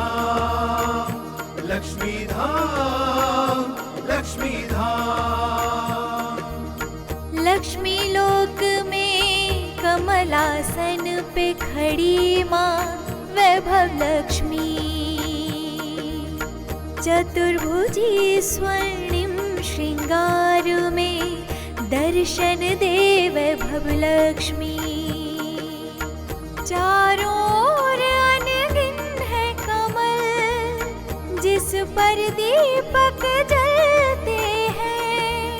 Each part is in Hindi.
धाम, लक्ष्मी धाम, लक्ष्मी धाम। लक्ष्मी लोक में कमलासन पे खड़ी माँ वैभव लक्ष्मी, चतुर्भुजी स्वर्णिम श्रृंगार में दर्शन दे वैभव लक्ष्मी। चारों ओर अनगिन है कमल, जिस पर दीपक जलते हैं।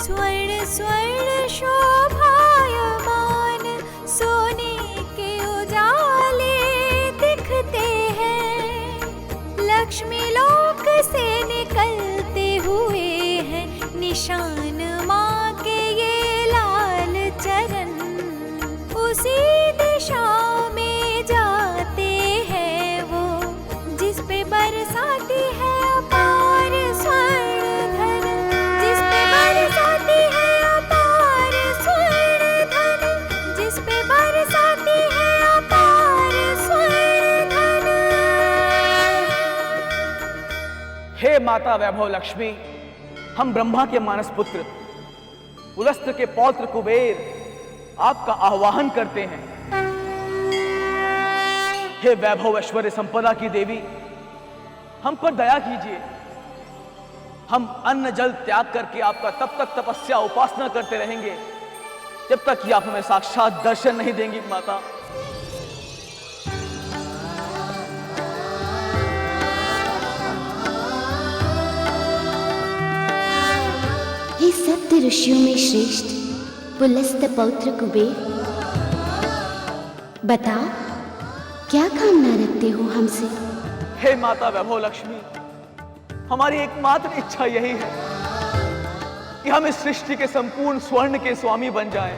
स्वर्ण स्वर्ण शोभायमान सोने के उजाले दिखते हैं। लक्ष्मी लोक से निकलते हुए हैं निशान माँ के ये लाल चरण। उसी दिशा में जाते हैं वो, जिस पे बरसाती है अपार स्वर्ण धन, जिस पे बरसाती है अपार स्वर्ण धन, जिस पे बरसाती है अपार स्वर्ण धन। हे माता वैभव लक्ष्मी, हम ब्रह्मा के मानस पुत्र पुलस्त्य के पौत्र कुबेर आपका आह्वान करते हैं। हे वैभव ऐश्वर्य संपदा की देवी, हम पर दया कीजिए। हम अन्न जल त्याग करके आपका तब तक तपस्या उपासना करते रहेंगे जब तक कि आप हमें साक्षात दर्शन नहीं देंगी माता। हे सप्त ऋषियों में श्रेष्ठ पुलस्त्य पौत्र कुबेर, बता क्या कामना रखते हो हमसे? हे माता वैभव लक्ष्मी, हमारी एकमात्र इच्छा यही है कि हम इस सृष्टि के संपूर्ण स्वर्ण के स्वामी बन जाएं,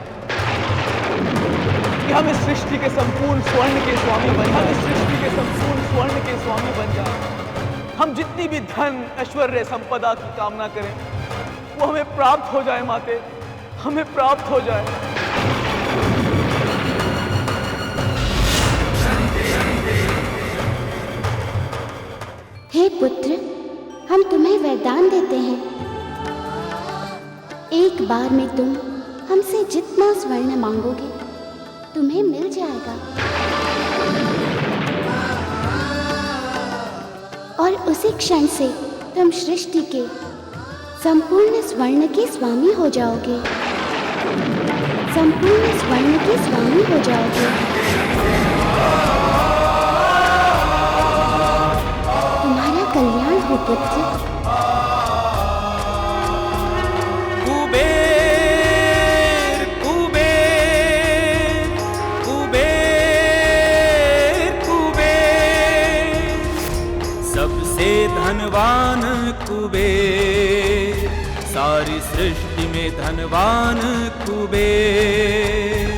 कि हम इस सृष्टि के संपूर्ण स्वर्ण के स्वामी बन जाएं, हम इस सृष्टि के संपूर्ण स्वर्ण के स्वामी बन जाएं। हम जितनी भी धन ऐश्वर्य संपदा की कामना करें वो हमें प्राप्त हो जाए माते, हमें प्राप्त हो जाए। हे पुत्र, हम तुम्हें वरदान देते हैं, एक बार में तुम हमसे जितना स्वर्ण मांगोगे तुम्हें मिल जाएगा, और उसी क्षण से तुम सृष्टि के संपूर्ण स्वर्ण के स्वामी हो जाओगे, संपूर्ण स्वर्ण के स्वामी हो जाओगे। तुम्हारा कल्याण हो पुत्र। कुबेर कुबेर कुबेर कुबेर, सबसे धनवान कुबेर, सारी सृष्टि में धनवान कुबेर।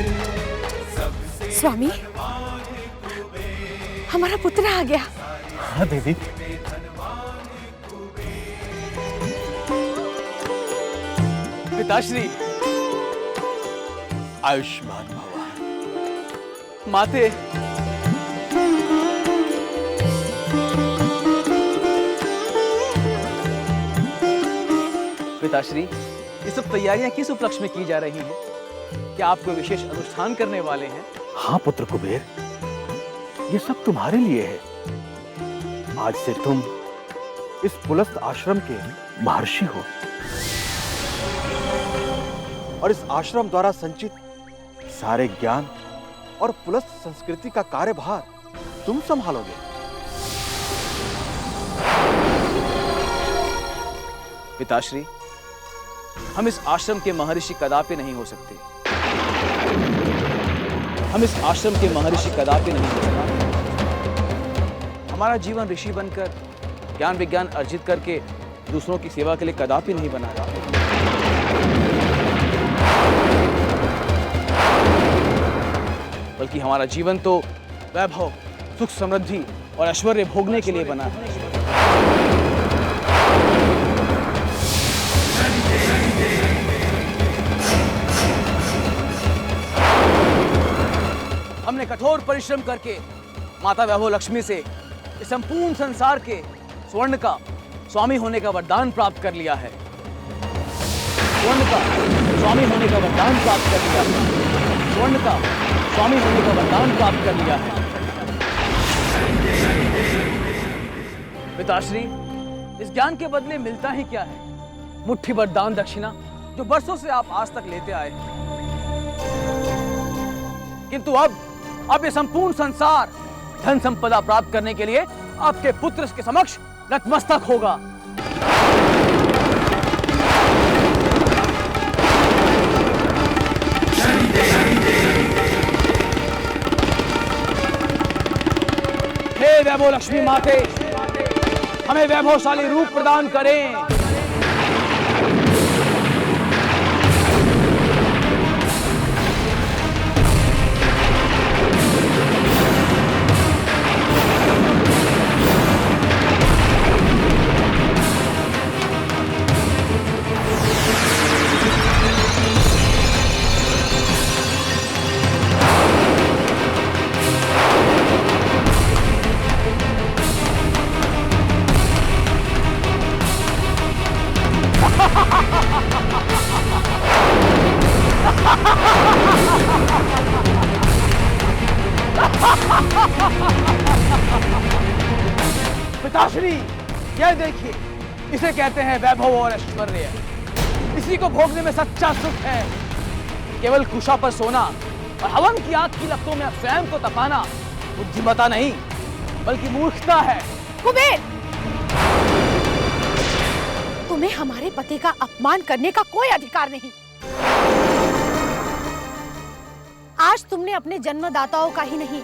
स्वामी, हमारा पुत्र आ गया। हाँ देवी। पिताश्री, आयुष्मान भव। माते, पिताश्री, ये सब तैयारियां किस उपलक्ष्य में की जा रही हैं? क्या आप कोई विशेष अनुष्ठान करने वाले हैं? हाँ पुत्र कुबेर, ये सब तुम्हारे लिए है। आज से तुम इस पुलस्त्य आश्रम के महर्षि हो, और इस आश्रम द्वारा संचित सारे ज्ञान और पुलस्त्य संस्कृति का कार्यभार तुम संभालोगे। पिताश्री, हम इस आश्रम के महर्षि कदापि नहीं हो सकते। हम इस आश्रम के महर्षि कदापि नहीं हो सकते। हमारा जीवन ऋषि बनकर ज्ञान विज्ञान अर्जित करके दूसरों की सेवा के लिए कदापि नहीं बना रहा। बल्कि हमारा जीवन तो वैभव, सुख, समृद्धि और ऐश्वर्य भोगने के लिए बना है। हमने कठोर परिश्रम करके माता वैभव लक्ष्मी से इस संपूर्ण संसार के स्वर्ण का स्वामी होने का वरदान प्राप्त कर लिया है। स्वर्ण का स्वामी होने का वरदान प्राप्त कर लिया है। स्वर्ण का स्वामी होने का वरदान प्राप्त कर लिया है। पिताश्री, इस ज्ञान के बदले मिलता ही क्या है? मुट्ठी भर दान दक्षिणा जो बरसों से आप आज तक लेते आए हैं। किंतु अब ये संपूर्ण संसार धन संपदा प्राप्त करने के लिए आपके पुत्र के समक्ष नतमस्तक होगा। हे वैभव लक्ष्मी माते, हमें वैभवशाली रूप प्रदान करें। पिताश्री, यह देखिए, इसे कहते हैं वैभव और ऐश्वर्य। इसी को भोगने में सच्चा सुख है। केवल कुशा पर सोना और हवन की आग की लपटों में स्वयं को तपाना बुद्धिमता नहीं बल्कि मूर्खता है। कुबेर, तुम्हें हमारे पति का अपमान करने का कोई अधिकार नहीं। आज तुमने अपने जन्मदाताओं का ही नहीं,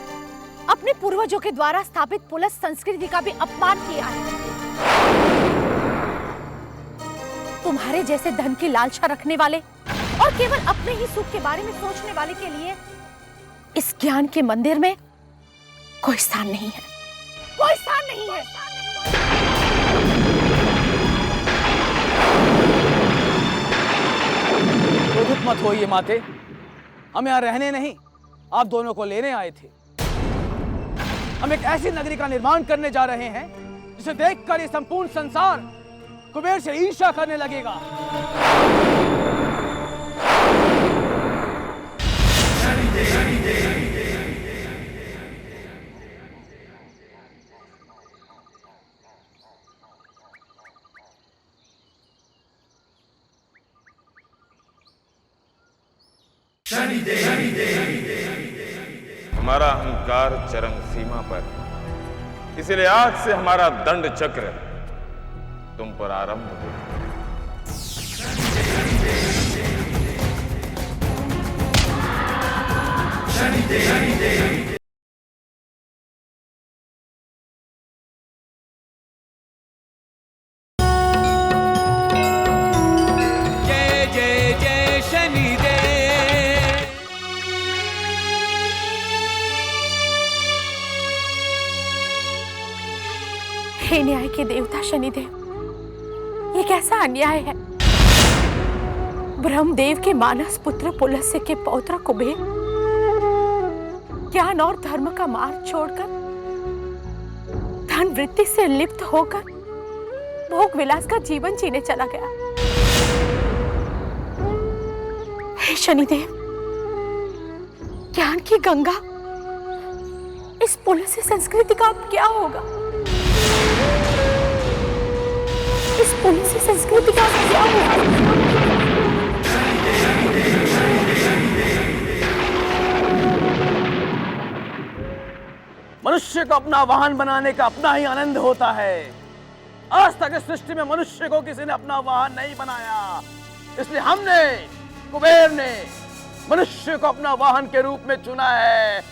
अपने पूर्वजों के द्वारा स्थापित पुलस संस्कृति का भी अपमान किया है। तुम्हारे जैसे धन की लालसा रखने वाले और केवल अपने ही सुख के बारे में सोचने वाले के लिए इस ज्ञान के मंदिर में कोई स्थान नहीं है। कोई स्थान नहीं है। क्रोधित मत होइए माते, हम यहाँ रहने नहीं, आप दोनों को लेने आए थे। हम एक ऐसी नगरी का निर्माण करने जा रहे हैं जिसे देखकर ये संपूर्ण संसार कुबेर से ईर्ष्या करने लगेगा। हमारा अहंकार चरम सीमा पर है, इसलिए आज से हमारा दंड चक्र तुम पर आरंभ होगा। जय जय जय शनिदेव। हे न्याय के देवता शनिदेव, ये कैसा अन्याय है? ब्रह्मदेव के मानस पुत्र पुलस्त्य के पौत्र कुबेर ज्ञान और धर्म का मार्ग छोड़कर धन वृत्ति से लिप्त होकर भोग विलास का जीवन जीने चला गया। हे शनिदेव, ज्ञान की गंगा इस पुलस्त्य संस्कृति का अब क्या होगा? इस पुलस्त्य संस्कृति का अब क्या होगा? मनुष्य को अपना वाहन बनाने का अपना ही आनंद होता है। आज तक इस सृष्टि में मनुष्य को किसी ने अपना वाहन नहीं बनाया, इसलिए हमने, कुबेर ने, मनुष्य को अपना वाहन के रूप में चुना है।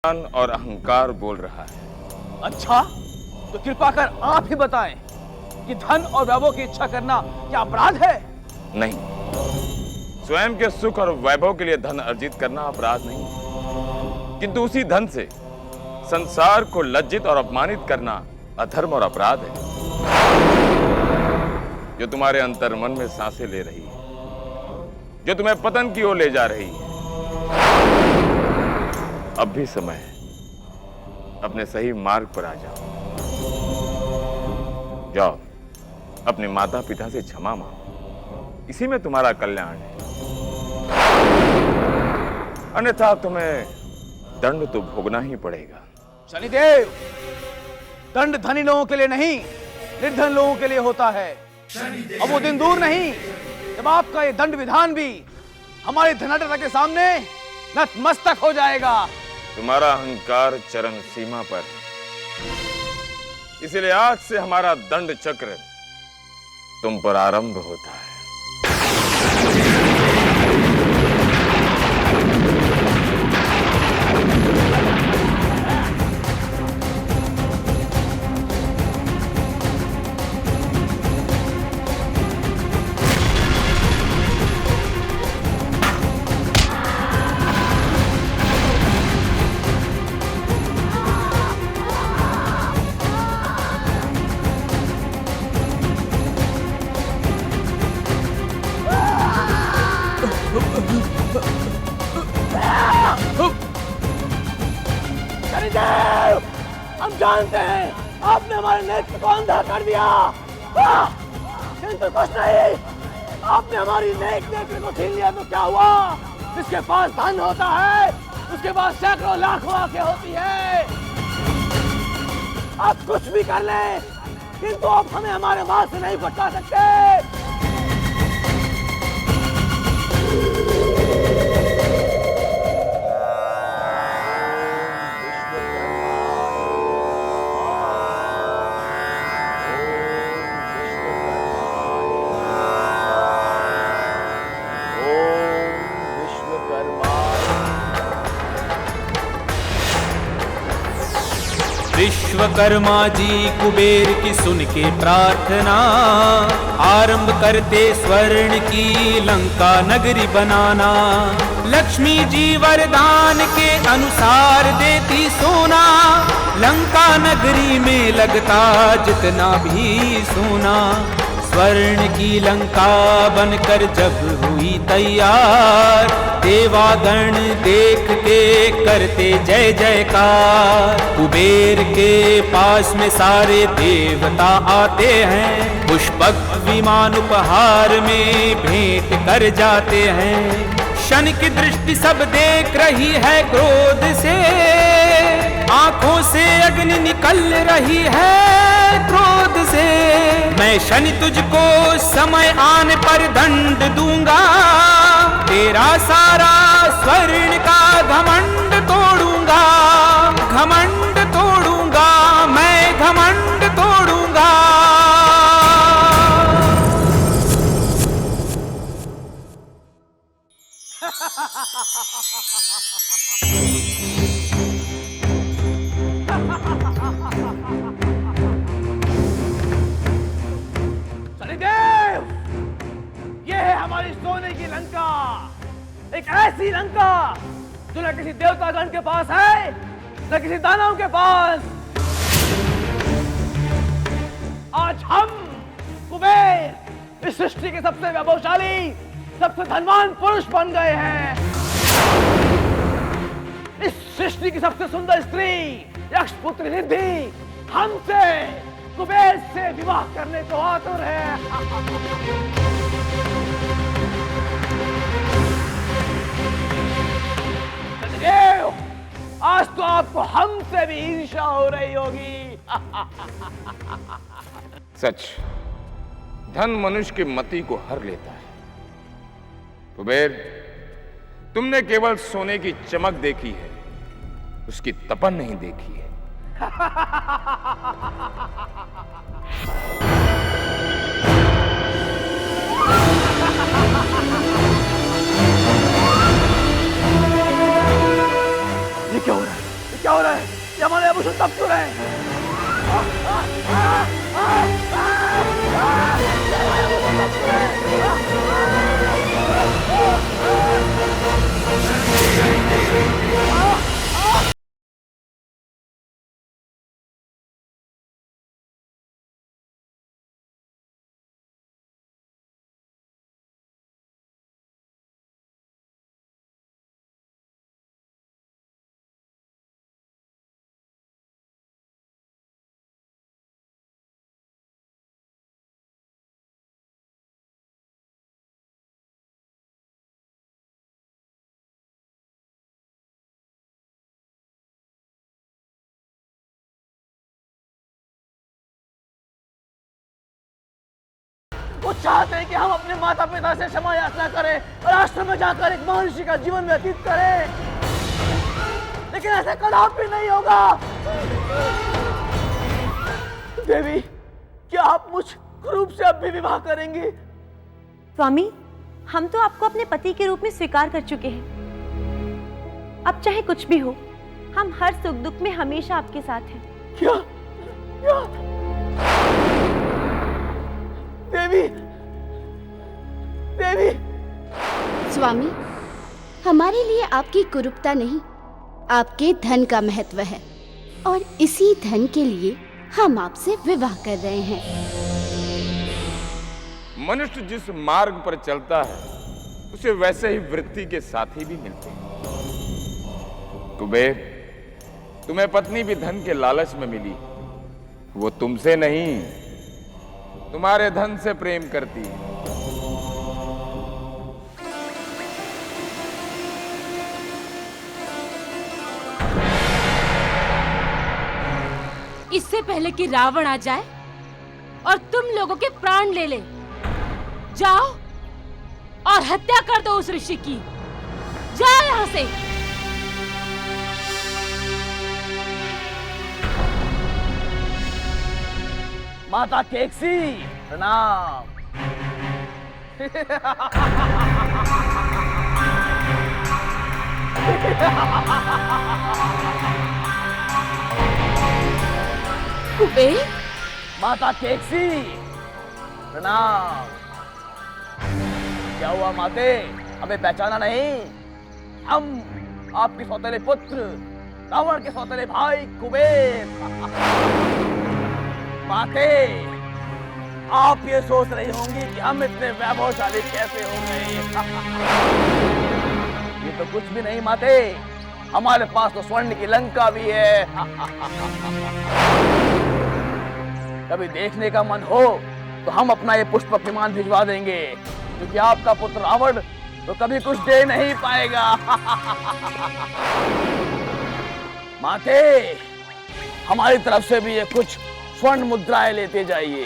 और अहंकार बोल रहा है। अच्छा, तो कृपा कर आप ही बताएं कि धन और वैभव की इच्छा करना क्या अपराध है? नहीं, स्वयं के सुख और वैभव के लिए धन अर्जित करना अपराध नहीं, किंतु उसी धन से संसार को लज्जित और अपमानित करना अधर्म और अपराध है। जो तुम्हारे अंतर्मन में सांसें ले रही है, जो तुम्हें पतन की ओर ले जा रही है, अब भी समय है, अपने सही मार्ग पर आ जाओ। जाओ, अपने माता पिता से क्षमा मांगो, इसी में तुम्हारा कल्याण है। अन्यथा तुम्हें दंड तो भोगना ही पड़ेगा। शनिदेव, दंड धनी लोगों के लिए नहीं, निर्धन लोगों के लिए होता है। अब वो दिन दूर नहीं जब आपका ये दंड विधान भी हमारे धनाढ्यता के सामने नतमस्तक हो जाएगा। तुम्हारा अहंकार चरम सीमा पर है, इसलिए आज से हमारा दंड चक्र तुम पर आरंभ होता है। शनिदेव, हम जानते हैं आपने हमारे नेत्र को अंधा कर दिया, किंतु कुछ नहीं, आपने हमारी नेक नेत्र को छीन लिया तो क्या हुआ? जिसके पास धन होता है उसके पास सैकड़ों लाखों आंखें होती है। आप कुछ भी कर लें, किंतु आप हमें हमारे मार्ग से नहीं भटका सकते। विश्वकर्मा जी कुबेर की सुन के प्रार्थना, आरंभ करते स्वर्ण की लंका नगरी बनाना। लक्ष्मी जी वरदान के अनुसार देती सोना, लंका नगरी में लगता जितना भी सोना। स्वर्ण की लंका बनकर जब हुई तैयार, देवागण देख के करते जय जयकार। कुबेर के पास में सारे देवता आते हैं, पुष्पक विमान उपहार में भेंट कर जाते हैं। शनि की दृष्टि सब देख रही है क्रोध से, आंखों से अग्नि निकल रही है क्रोध से। मैं शनि तुझको समय आने पर दंड दूंगा, तेरा सारा स्वर्ण का घमंड तोड़ूंगा, घमंड तोड़ूंगा, मैं घमंड तोड़ूंगा। शनिदेव, ये है हमारी सोने की लंका, एक ऐसी लंका जो न किसी देवतागण के पास है न किसी दानव के पास। आज हम कुबेर इस सृष्टि के सबसे वैभवशाली, सबसे धनवान पुरुष बन गए हैं। इस सृष्टि की सबसे सुंदर स्त्री यक्ष पुत्री रिद्धि हमसे, कुबेर से विवाह करने को आतुर है। आज तो आपको हमसे भी ईर्ष्या हो रही होगी। सच, धन मनुष्य की मति को हर लेता है। कुबेर, तुमने केवल सोने की चमक देखी है, उसकी तपन नहीं देखी है। ये क्या हो रहा है? सब सुन रहे हैं। वो चाहते हैं कि हम अपने माता पिता से क्षमा याचना करें और आश्रम में जाकर एक महर्षि का जीवन व्यतीत करें, लेकिन ऐसा कदापि नहीं होगा। देवी, क्या आप मुझ रूप से अब भी विवाह करेंगी? स्वामी, हम तो आपको अपने पति के रूप में स्वीकार कर चुके हैं। अब चाहे कुछ भी हो, हम हर सुख दुख में हमेशा आपके साथ हैं। क्या? क्या? देवी, देवी। स्वामी, हमारे लिए आपकी कुरूपता नहीं, आपके धन का महत्व है और इसी धन के लिए हम आपसे विवाह कर रहे हैं। मनुष्य जिस मार्ग पर चलता है उसे वैसे ही वृत्ति के साथी भी मिलते हैं। कुबेर, तुम्हें पत्नी भी धन के लालच में मिली, वो तुमसे नहीं तुम्हारे धन से प्रेम करती है। इससे पहले कि रावण आ जाए और तुम लोगों के प्राण ले ले, जाओ और हत्या कर दो उस ऋषि की। जाओ यहां से। माता केकसी, प्रणाम। कुबेर, माता केकसी, प्रणाम। क्या हुआ माते, हमें पहचाना नहीं? हम आपके सौतेले पुत्र, रावण के सौतेले भाई कुबेर। माते, आप ये सोच रही होंगी कि हम इतने वैभवशाली कैसे हो गए। ये तो कुछ भी नहीं माते, हमारे पास तो स्वर्ण की लंका भी है। कभी देखने का मन हो तो हम अपना ये पुष्प विमान भिजवा देंगे, क्योंकि आपका पुत्र रावण तो कभी कुछ दे नहीं पाएगा। माते, हमारी तरफ से भी ये कुछ स्वर्ण मुद्राएं लेते जाइए।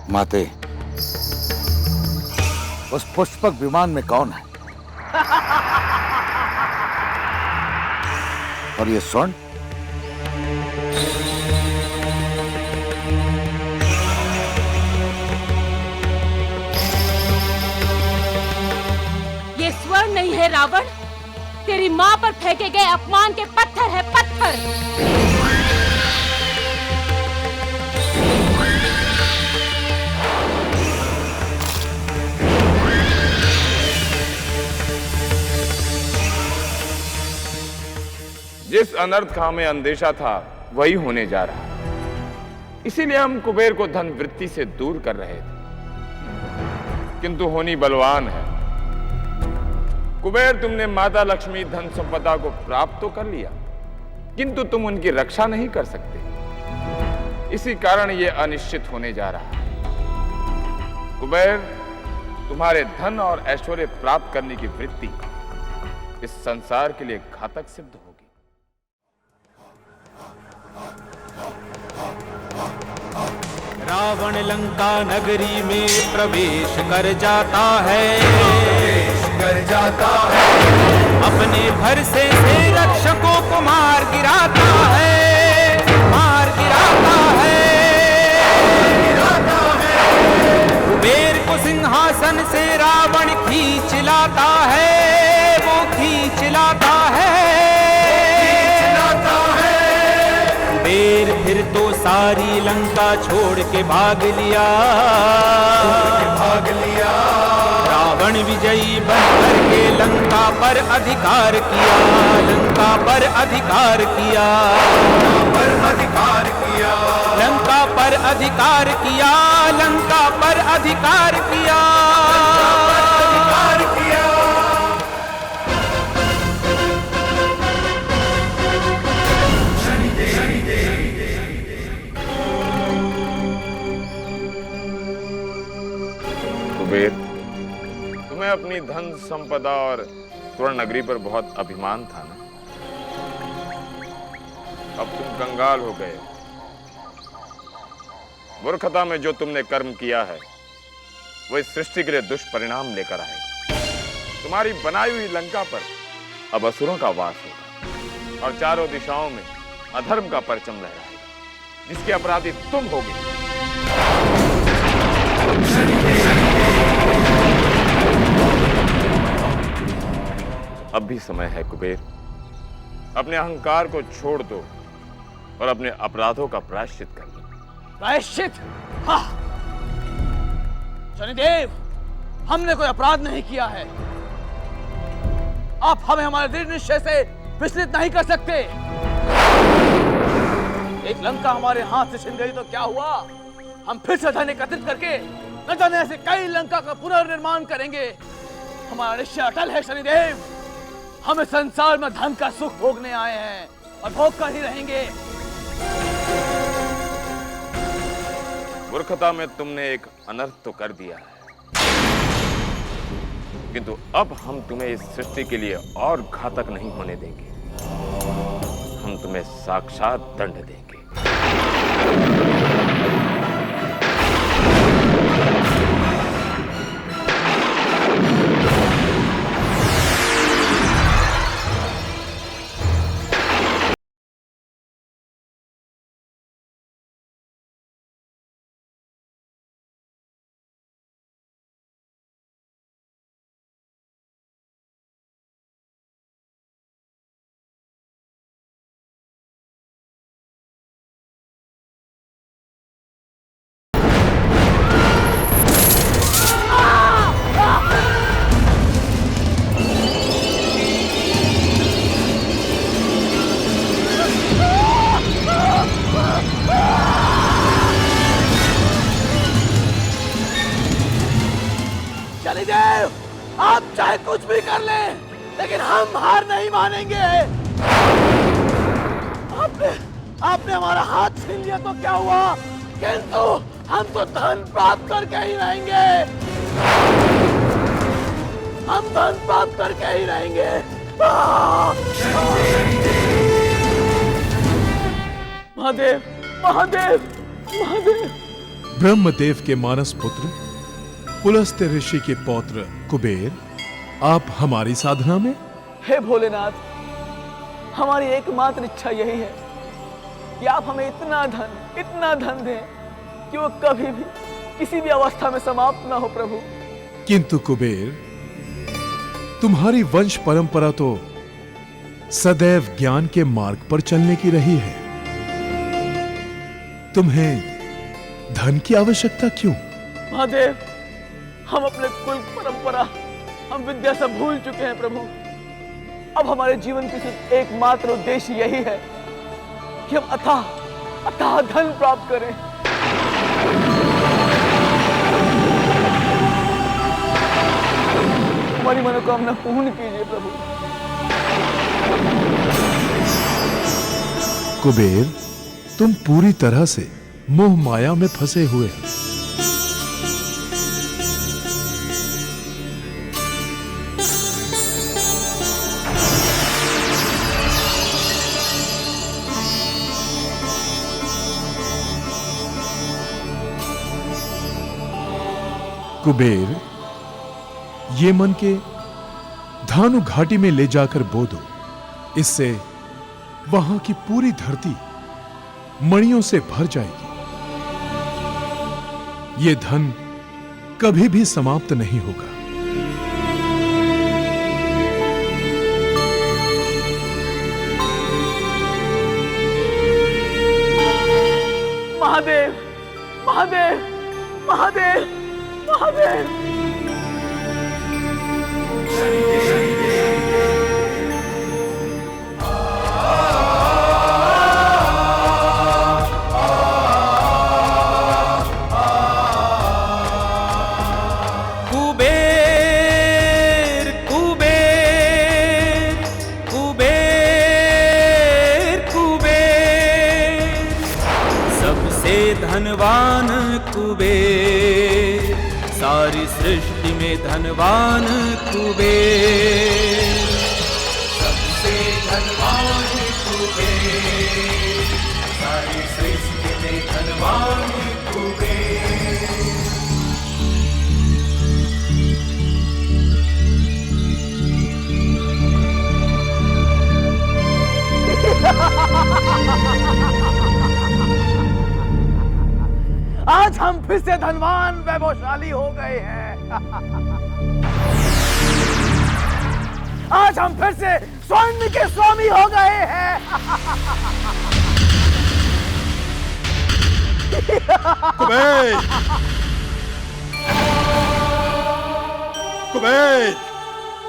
माते, उस पुष्पक विमान में कौन है? और ये स्वर्ण? ये स्वर्ण नहीं है रावण, तेरी मां पर फेंके गए अपमान के पत्थर है, पत्थर। जिस अनर्थ का हमें अंदेशा था वही होने जा रहा है। इसीलिए हम कुबेर को धन वृत्ति से दूर कर रहे थे, किंतु होनी बलवान है। कुबेर, तुमने माता लक्ष्मी धन संपदा को प्राप्त तो कर लिया, किंतु तुम उनकी रक्षा नहीं कर सकते। इसी कारण यह अनिश्चित होने जा रहा है। कुबेर, तुम्हारे धन और ऐश्वर्य प्राप्त करने की वृत्ति इस संसार के लिए घातक सिद्ध होगी। रावण लंका नगरी में प्रवेश कर जाता है, अपने भरसे से रक्षकों को मार गिराता है, मार गिराता है। कुबेर को सिंहासन से रावण खींच लाता है, वो खींच लाता है। कुबेर फिर तो सारी लंका छोड़ के भाग लिया, रावण विजयी बनकर के लंका पर अधिकार किया, लंका पर अधिकार किया, लंका पर अधिकार किया, लंका पर अधिकार किया। कुबेर, तुम्हें अपनी धन संपदा और स्वर्ण नगरी पर बहुत अभिमान था ना? अब तुम कंगाल हो गए। मूर्खता में जो तुमने कर्म किया है वो इस सृष्टि के लिए दुष्परिणाम लेकर आएगा। तुम्हारी बनाई हुई लंका पर अब असुरों का वास होगा और चारों दिशाओं में अधर्म का परचम लहराएगा, जिसके अपराधी तुम होगे। अब भी समय है कुबेर, अपने अहंकार को छोड़ दो और अपने अपराधों का प्रायश्चित कर लो। प्रायश्चित? हाँ। शनिदेव, हमने कोई अपराध नहीं किया है। आप हमें हमारे दृढ़ निश्चय से विचलित नहीं कर सकते। एक लंका हमारे हाथ से छिन गई तो क्या हुआ? हम फिर से धन एकत्रित करके न जाने ऐसे कई लंका का पुनर्निर्माण करेंगे। हमारा निश्चय अटल है शनिदेव। हम इस संसार में धन का सुख भोगने आए हैं और भोग कर ही रहेंगे। मूर्खता में तुमने एक अनर्थ तो कर दिया है, किंतु अब हम तुम्हें इस सृष्टि के लिए और घातक नहीं होने देंगे। हम तुम्हें साक्षात दंड देंगे। शनिदेव, आप चाहे कुछ भी कर लें, लेकिन हम हार नहीं मानेंगे। आपने हमारा हाथ छीन लिया तो क्या हुआ, किंतु हम तो धन प्राप्त करके ही रहेंगे। हम धन प्राप्त करके ही रहेंगे। महादेव, महादेव, महादेव। ब्रह्मदेव के मानस पुत्र पुलस्त ऋषि के पौत्र कुबेर, आप हमारी साधना में? हे भोलेनाथ, हमारी एकमात्र इच्छा यही है कि आप हमें इतना धन दें कि वो कभी भी किसी भी अवस्था में समाप्त ना हो प्रभु। किंतु कुबेर, तुम्हारी वंश परंपरा तो सदैव ज्ञान के मार्ग पर चलने की रही है। तुम्हें धन की आवश्यकता क्यों? महादेव, हम अपने कुल परंपरा, हम विद्या से भूल चुके हैं प्रभु। अब हमारे जीवन की सिर्फ एकमात्र उद्देश्य यही है कि हम अथाह धन प्राप्त करें। हमारी मनोकामना पूर्ण कीजिए प्रभु। कुबेर, तुम पूरी तरह से मोह माया में फंसे हुए हो। कुबेर, ये मन के धानु घाटी में ले जाकर बो दो। इससे वहां की पूरी धरती मणियों से भर जाएगी। ये धन कभी भी समाप्त नहीं होगा। महादेव, महादेव, महादेव, महादेव। कुबेर, कुबेर, कुबेर, कुबेर, सबसे धनवान कुबेर, सारी सृष्टि में धनवान कुबेर, सबसे धनवान कुबेर, सारी सृष्टि में धनवान कुबेर। आज हम फिर से धनवान वैभवशाली हो गए हैं। आज हम फिर से स्वर्ण के स्वामी हो गए हैं। कुबेर, कुबेर,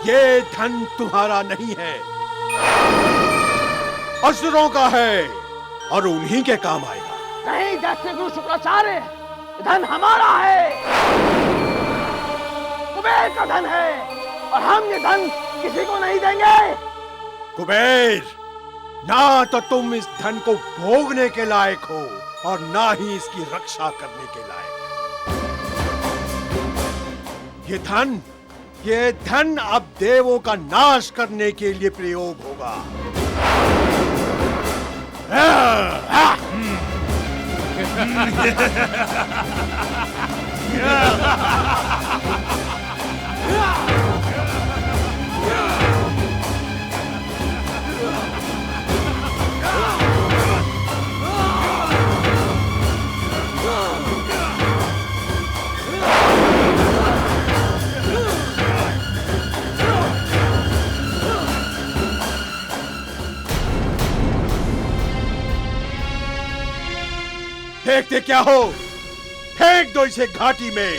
ये धन तुम्हारा नहीं है, असुरों का है और उन्हीं के काम आएगा। नहीं दैत्यगुरु शुक्राचार्य, धन हमारा है, कुबेर का धन है और हम ये धन किसी को नहीं देंगे। कुबेर, ना तो तुम इस धन को भोगने के लायक हो और ना ही इसकी रक्षा करने के लायक। ये धन अब देवों का नाश करने के लिए प्रयोग होगा। देखते क्या हो, फेंक दो इसे घाटी में।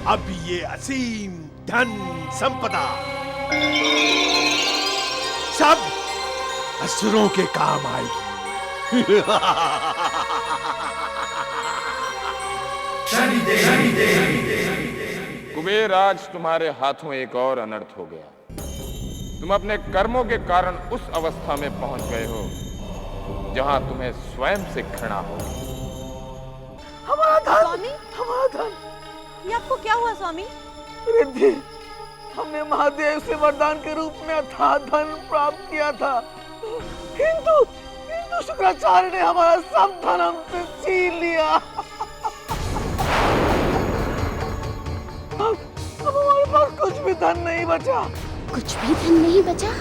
अब ये असीम धन संपदा सब असुरों के काम आएगी। कुबेर, आज तुम्हारे हाथों एक और अनर्थ हो गया। तुम अपने कर्मों के कारण उस अवस्था में पहुंच गए हो जहां तुम्हें स्वयं से घृणा होगी। हमारा धन, स्वामी, हमारा धन। ये आपको क्या हुआ स्वामी? रिद्धि, हमने महादेव से वरदान के रूप में अथाह धन प्राप्त किया था, किंतु शुक्राचार्य ने हमारा सब धन हमसे छीन लिया। अब हमारे पास कुछ भी धन नहीं बचा। कुछ भी धन नहीं बचा?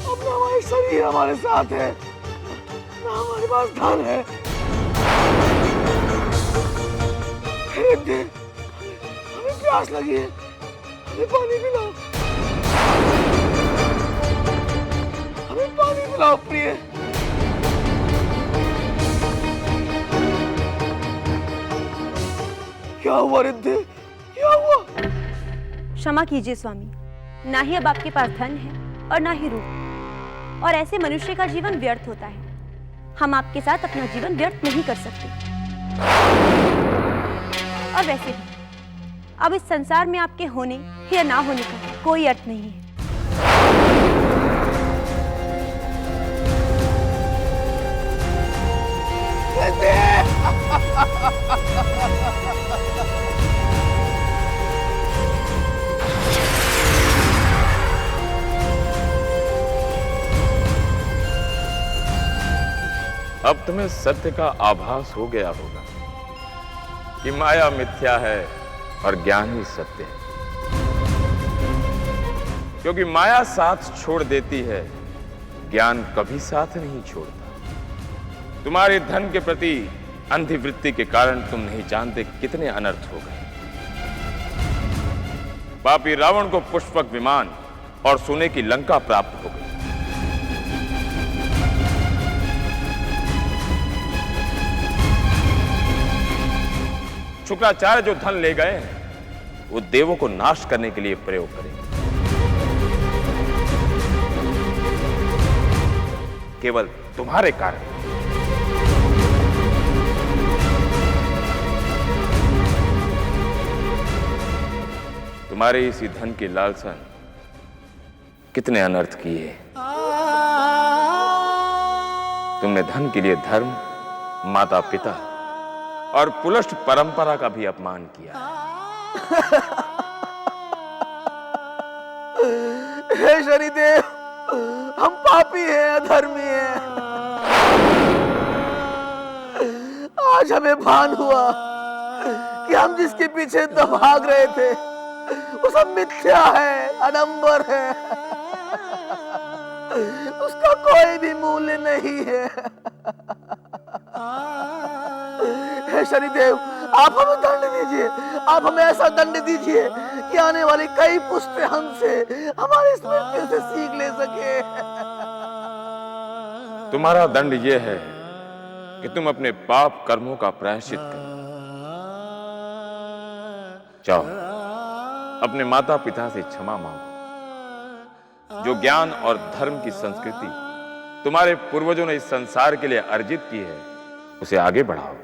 अब न हमारे शरीर हमारे साथ है, न हमारे पास धन है। रिद्धि, प्यास लगी है, हमें पानी पिलाओ, हमें पानी पिलाओ प्रिय। क्या हुआ रिद्धि, क्या हुआ? क्षमा कीजिए स्वामी, ना ही अब आपके पास धन है और ना ही रूप, और ऐसे मनुष्य का जीवन व्यर्थ होता है। हम आपके साथ अपना जीवन व्यर्थ नहीं कर सकते। और वैसे भी अब इस संसार में आपके होने या ना होने का कोई अर्थ नहीं है। कैसे? अब तुम्हें सत्य का आभास हो गया होगा कि माया मिथ्या है और ज्ञान ही सत्य है। क्योंकि माया साथ छोड़ देती है, ज्ञान कभी साथ नहीं छोड़ता। तुम्हारे धन के प्रति अंधवृत्ति के कारण तुम नहीं जानते कितने अनर्थ हो गए। पापी रावण को पुष्पक विमान और सोने की लंका प्राप्त हो गई। शुक्राचार्य जो धन ले गए वो देवों को नाश करने के लिए प्रयोग करेंगे। केवल तुम्हारे कारण। तुम्हारे इसी धन की लालसा कितने अनर्थ किए। तुमने धन के लिए धर्म, माता पिता और पुलस्ट परंपरा का भी अपमान किया। हे शनिदेव, हम पापी हैं, अधर्मी हैं। आज हमें भान हुआ कि हम जिसके पीछे तो भाग रहे थे वो सब मिथ्या है, अडंबर है, उसका कोई भी मूल्य नहीं है। हे शनिदेव, आप हमें दंड दीजिए, आप हमें ऐसा दंड दीजिए कि आने वाली कई पुश्तें हमसे, हमारी स्मृतियों से सीख ले सके। तुम्हारा दंड यह है कि तुम अपने पाप कर्मों का प्रायश्चित करो। जाओ, अपने माता पिता से क्षमा मांगो। जो ज्ञान और धर्म की संस्कृति तुम्हारे पूर्वजों ने इस संसार के लिए अर्जित की है, उसे आगे बढ़ाओ।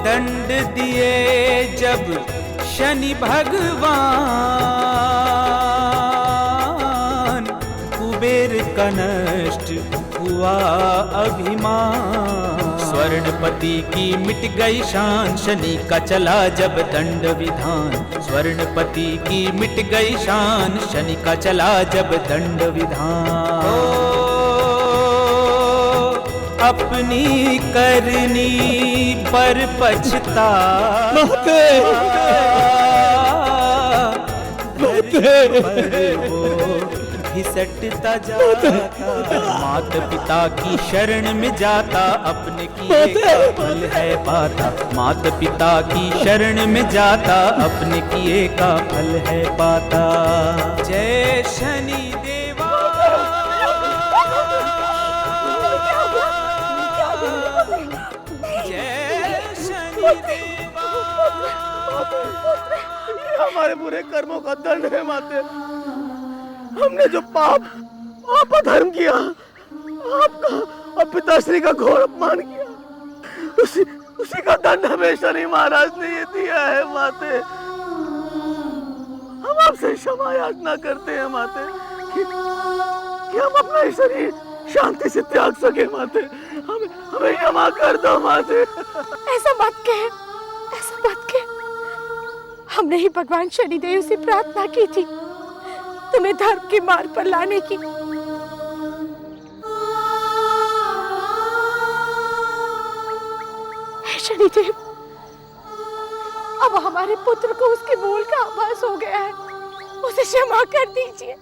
दंड दिए जब शनि भगवान, कुबेर का नष्ट हुआ अभिमान। स्वर्णपति की मिट गई शान, शनि का चला जब दंड विधान। स्वर्णपति की मिट गई शान, शनि का चला जब दंड विधान। अपनी करनी पर पछता घिसटता जाता, माता पिता की शरण में जाता, अपने किए का फल है पाता। माता पिता की शरण में जाता, अपने किए का फल है पाता। जय शनि देवा, जय शनि देवा। हमारे बुरे कर्मों का दंड है माते। हमने जो पाप धर्म किया, आपका और पिताश्री का घोर अपमान किया, उसी का दंड हमें शनि महाराज ने ये दिया है माते। हम आपसे क्षमा याचना करते हैं माते कि हम अपना शरीर शांति से त्याग सके माते। हमें क्षमा कर दो माते। ऐसा मत कह, ऐसा मत कह। हमने ही भगवान शनिदेव से प्रार्थना की थी तुम्हें धर्म के मार्ग पर लाने की। हे शनिदेव, अब हमारे पुत्र को उसके मूल का आभास हो गया है। उसे क्षमा कर दीजिए,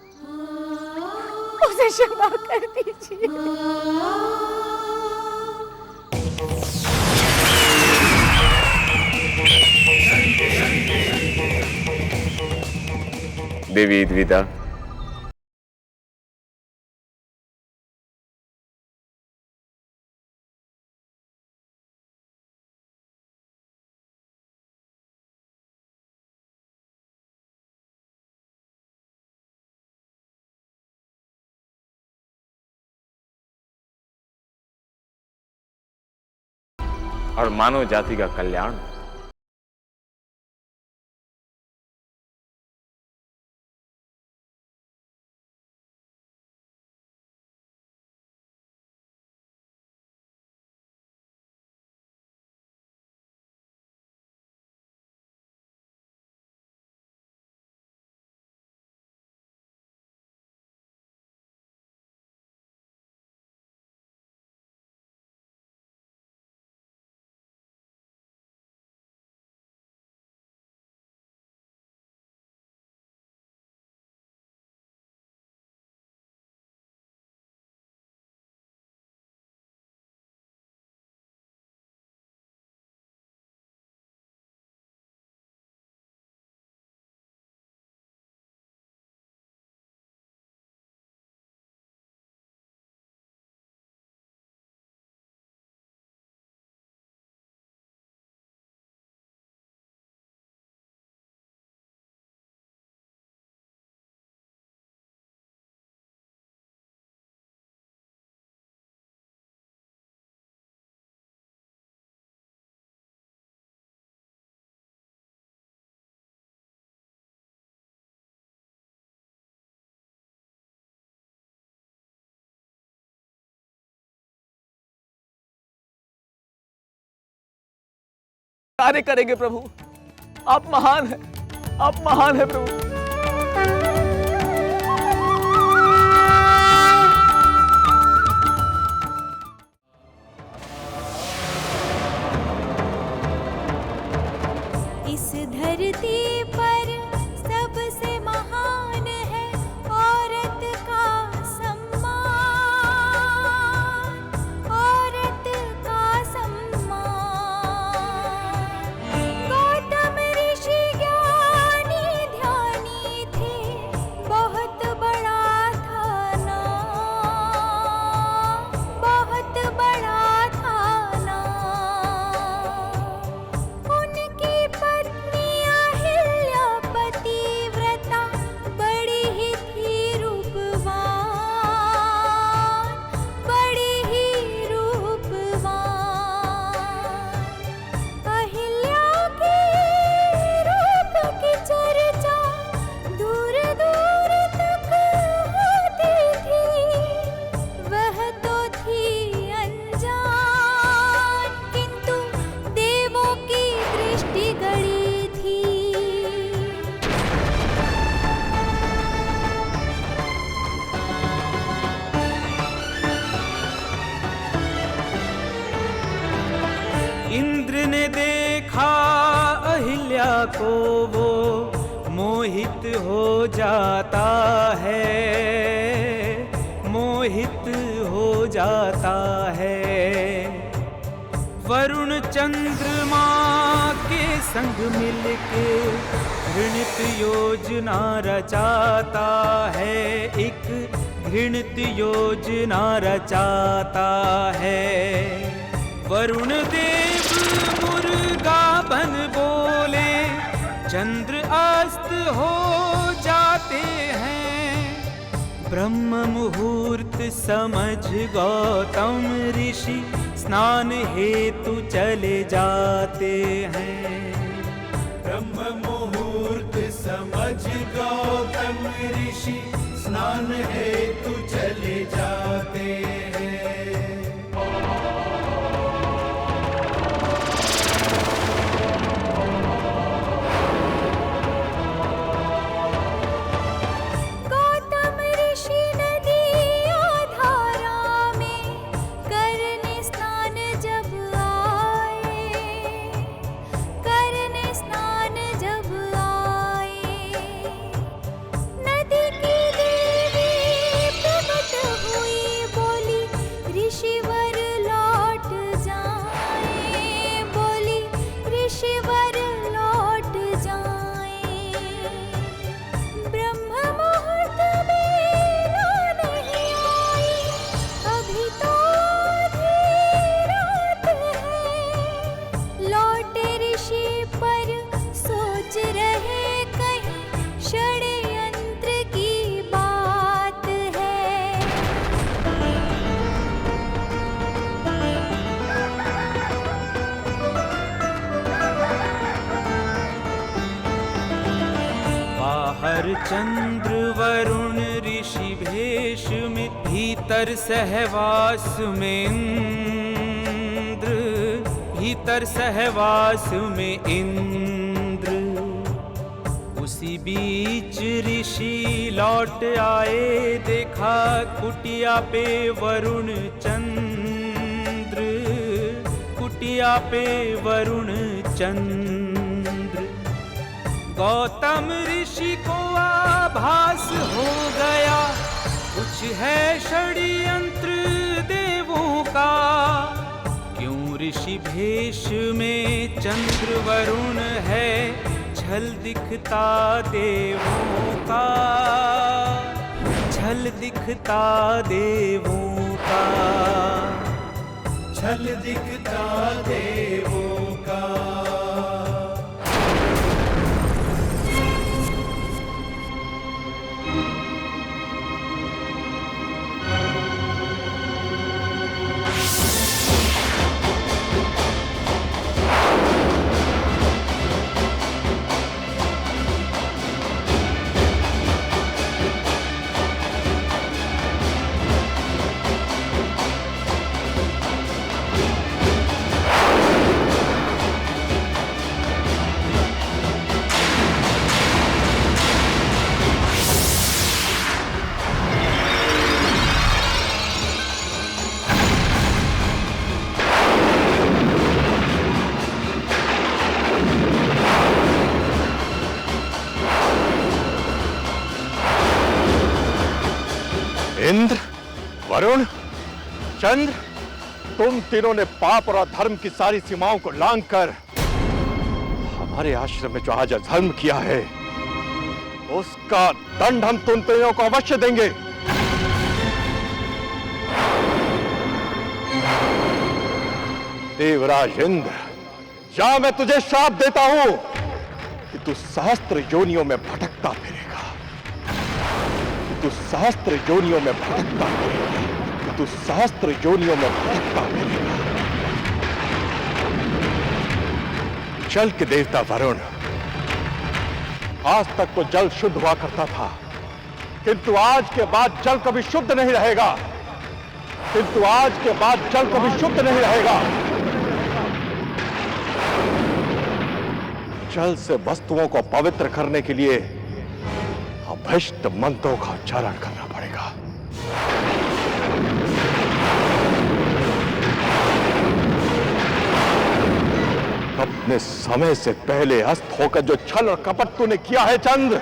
उसे क्षमा कर दीजिए। देवी द्विधा, और मानव जाति का कल्याण कार्य करेंगे प्रभु। आप महान हैं, आप महान हैं प्रभु। इस धरती पर सबसे महान है औरत का सम्मान, औरत का सम्मान। गौतम ऋषि ज्ञानी ध्यानी थे, बहुत बड़ा था नाम, बहुत बड़ा था नाम। उनकी पत्नी अहिल्या पतिव्रता बड़ी ही थी रूपवान, बड़ी ही रूपवान। अहिल्या के रूप की चर्चा दूर दूर तक होती थी, वह तो थी अनजान, किंतु देवों की दृष्टि गड़ी थी। इंद्र ने देखा अहिल्या को, वो मोहित हो जाता है, मोहित हो जाता है। वरुण चंद्रमा के संग मिलके घृणित योजना रचाता है, एक घृणित योजना रचाता है। वरुण देव मुर्गा बन बोले, चंद्र अस्त हो जाते हैं। ब्रह्म मुहूर्त समझ गौतम ऋषि स्नान हेतु चले जाते हैं। ब्रह्म मुहूर्त समझ गौतम ऋषि स्नान हेतु चले जाते हैं। गौतम ऋषि नदियों धारा में करने स्नान जब आए, करने स्नान जब आए। नदी की देवी प्रकट हुई, बोली ऋषिवर लौट जाए, बोली ऋषिवर लौट जाए। ब्रह्म मुहूर्त में ना नहीं आई, अभी तो आधी रात है। लौटे ऋषि पर सोच रहे, कहीं षड्यंत्र की बात है। बाहर चंद्र वरुण ऋषि भेष में, भीतर सहवास में इंद्र, भीतर सहवास में इंद्र। उसी बीच ऋषि लौट आए, देखा कुटिया पे वरुण चंद्र, कुटिया पे वरुण चंद्र। गौतम ऋषि को आभास हो गया, कुछ है षड्यंत्र देवों का। क्यों ऋषि भेष में चंद्र वरुण है, छल दिखता देवों का, छल दिखता देवों का, छल दिखता देवों का। वरुण, चंद्र, तुम तीनों ने पाप और अधर्म की सारी सीमाओं को लांघकर हमारे आश्रम में जो आज अधर्म किया है, उसका दंड हम तुम तीनों को अवश्य देंगे। देवराज इंद्र, या मैं तुझे श्राप देता हूं कि तू सहस्त्र योनियों में भटकता फिरेगा, कि तू सहस्त्र योनियों में भटकता फिरेगा, कि तू सहस्त्र योनियों में भटकता फिरेगा। जल के देवता वरुण, आज तक तो जल शुद्ध हुआ करता था, किंतु आज के बाद जल कभी शुद्ध नहीं रहेगा, किंतु आज के बाद जल कभी शुद्ध नहीं रहेगा। जल से वस्तुओं को पवित्र करने के लिए अभीष्ट मंत्रों का उच्चारण करना पड़ेगा। अपने समय से पहले अस्त होकर जो छल और कपट तूने किया है चंद्र,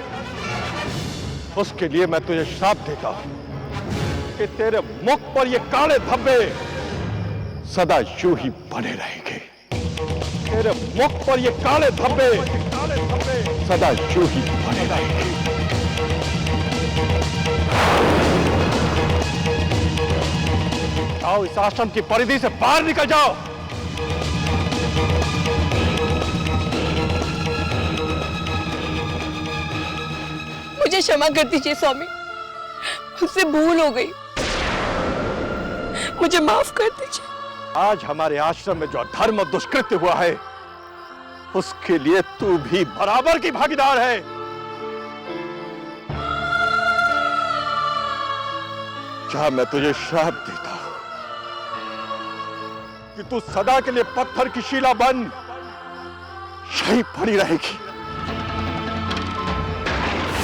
उसके लिए मैं तुझे श्राप देता हूं कि तेरे मुख पर ये काले धब्बे सदा यूं ही बने रहेंगे। तेरे मुख पर ये काले धब्बे सदा यूं ही बने रहेंगे। आओ, इस आश्रम की परिधि से बाहर निकल जाओ। मुझे क्षमा कर दीजिए स्वामी, मुझसे भूल हो गई, मुझे माफ कर दीजिए। आज हमारे आश्रम में जो धर्म और दुष्कृत्य हुआ है, उसके लिए तू भी बराबर की भागीदार है। क्या मैं तुझे श्राप देता हूं कि तू सदा के लिए पत्थर की शिला बन यहीं पड़ी रहेगी।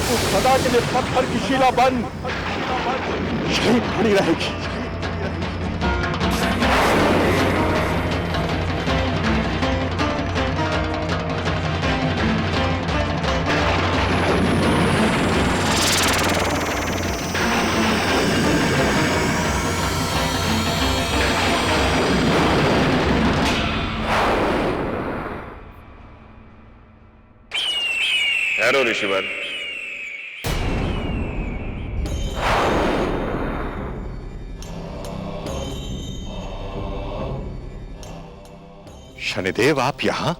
तू सदा के लिए पत्थर की शिला बन यहीं पड़ी रहेगी। ठहरो ऋषिवर। शनिदेव, आप यहां?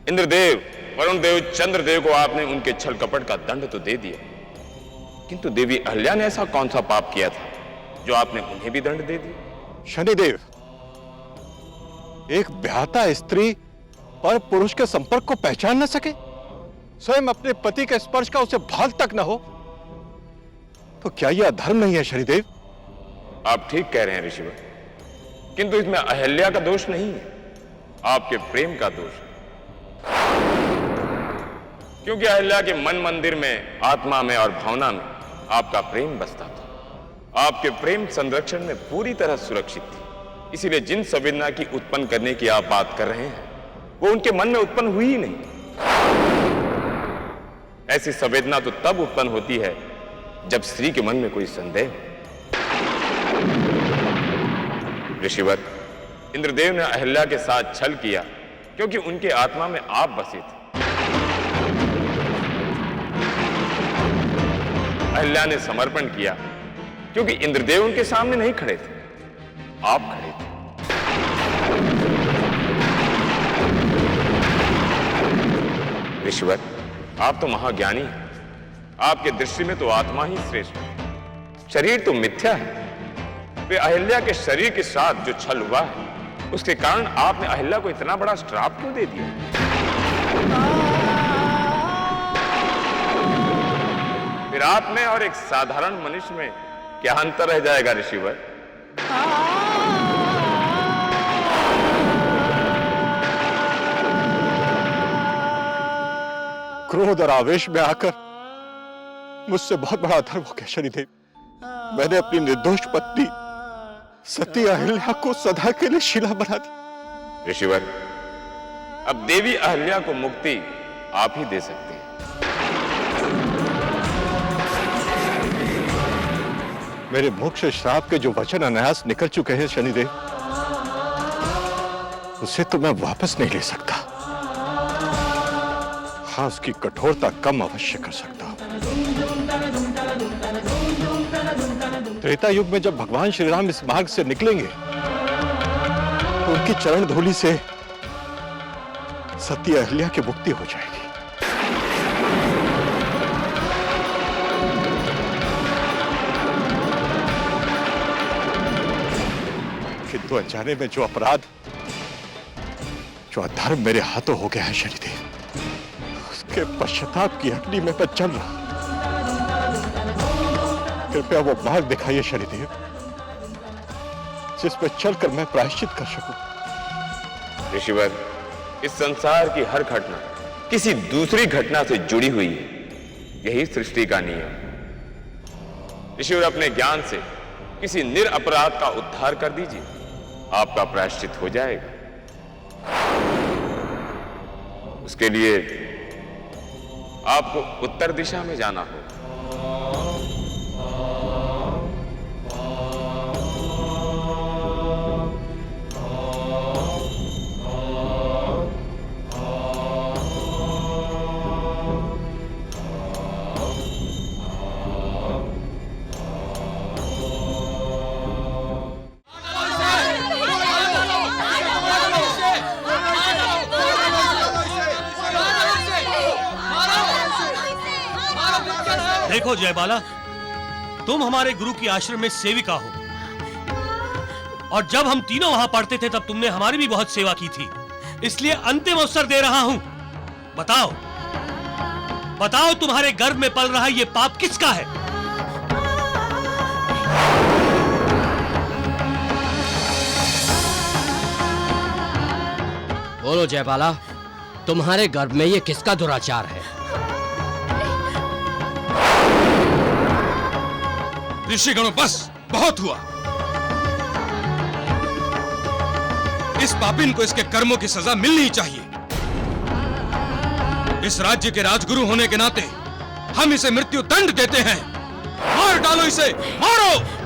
इंद्रदेव, वरुण देव, चंद्रदेव को आपने उनके छल कपट का दंड तो दे दिया, किंतु देवी अहल्या ने ऐसा कौन सा पाप किया था जो आपने उन्हें भी दंड दे दिया? शनिदेव, एक ब्याहता स्त्री पर पुरुष के संपर्क को पहचान न सके, स्वयं अपने पति के स्पर्श का उसे भाग तक न हो, तो क्या यह अधर्म नहीं है शनिदेव? आप ठीक कह रहे हैं ऋषिवर, किंतु इसमें अहल्या का दोष नहीं है, आपके प्रेम का दोष है। क्योंकि अहल्या के मन मंदिर में, आत्मा में और भावना में आपका प्रेम बसता था। आपके प्रेम संरक्षण में पूरी तरह सुरक्षित थी। इसीलिए जिन संवेदना की उत्पन्न करने की आप बात कर रहे हैं, वो उनके मन में उत्पन्न हुई ही नहीं। ऐसी संवेदना तो तब उत्पन्न होती है जब स्त्री के मन में कोई संदेह हो। ऋषिवर, इंद्रदेव ने अहल्या के साथ छल किया क्योंकि उनके आत्मा में आप बसे थे। अहल्या ने समर्पण किया क्योंकि इंद्रदेव उनके सामने नहीं खड़े थे, आप खड़े थे। ऋषिवर, आप तो महाज्ञानी हैं। आपके दृष्टि में तो आत्मा ही श्रेष्ठ है, शरीर तो मिथ्या है। वे अहिल्या के शरीर के साथ जो छल हुआ है, उसके कारण आपने अहिल्या को इतना बड़ा श्राप क्यों दे दिया? फिर आप में और एक साधारण मनुष्य में क्या अंतर रह जाएगा ऋषिवर? क्रोध और आवेश में आकर मुझसे बहुत बड़ा अधर्म हो गया शनिदेव। मैंने अपनी निर्दोष पत्नी सती अहिल्या को सदा के लिए शिला बना दी। ऋषिवर, अब देवी अहिल्या को मुक्ति आप ही दे सकते हैं। मेरे मुख से श्राप के जो वचन अनायास निकल चुके हैं शनिदेव, उसे तो मैं वापस नहीं ले सकता। हाँ, उसकी कठोरता कम अवश्य कर सकता हूं। त्रेता युग में जब भगवान श्री राम इस मार्ग से निकलेंगे तो उनकी चरण धूलि से सती अहल्या की मुक्ति हो जाएगी। किंतु अनजाने में जो अपराध, जो अधर्म मेरे हाथों हो गया है शनिदेव, उसके पश्चाताप की अग्नि में मैं जल रहा। कृपया वो मार्ग दिखाइए शनिदेव, जिस पर चलकर मैं प्रायश्चित कर सकूं। ऋषिवर, इस संसार की हर घटना किसी दूसरी घटना से जुड़ी हुई है, यही सृष्टि का नियम। ऋषिवर, अपने ज्ञान से किसी निरपराध का उद्धार कर दीजिए, आपका प्रायश्चित हो जाएगा। उसके लिए आपको उत्तर दिशा में जाना होगा। देखो जयबाला, तुम हमारे गुरु की आश्रम में सेविका हो, और जब हम तीनों वहां पढ़ते थे तब तुमने हमारी भी बहुत सेवा की थी, इसलिए अंतिम अवसर दे रहा हूं। बताओ, बताओ तुम्हारे गर्भ में पल रहा ये पाप किसका है? बोलो जयबाला, तुम्हारे गर्भ में ये किसका दुराचार है? ऋषिगणों, बस बहुत हुआ। इस पापिन को इसके कर्मों की सजा मिलनी चाहिए। इस राज्य के राजगुरु होने के नाते हम इसे मृत्यु दंड देते हैं। मार डालो इसे, मारो।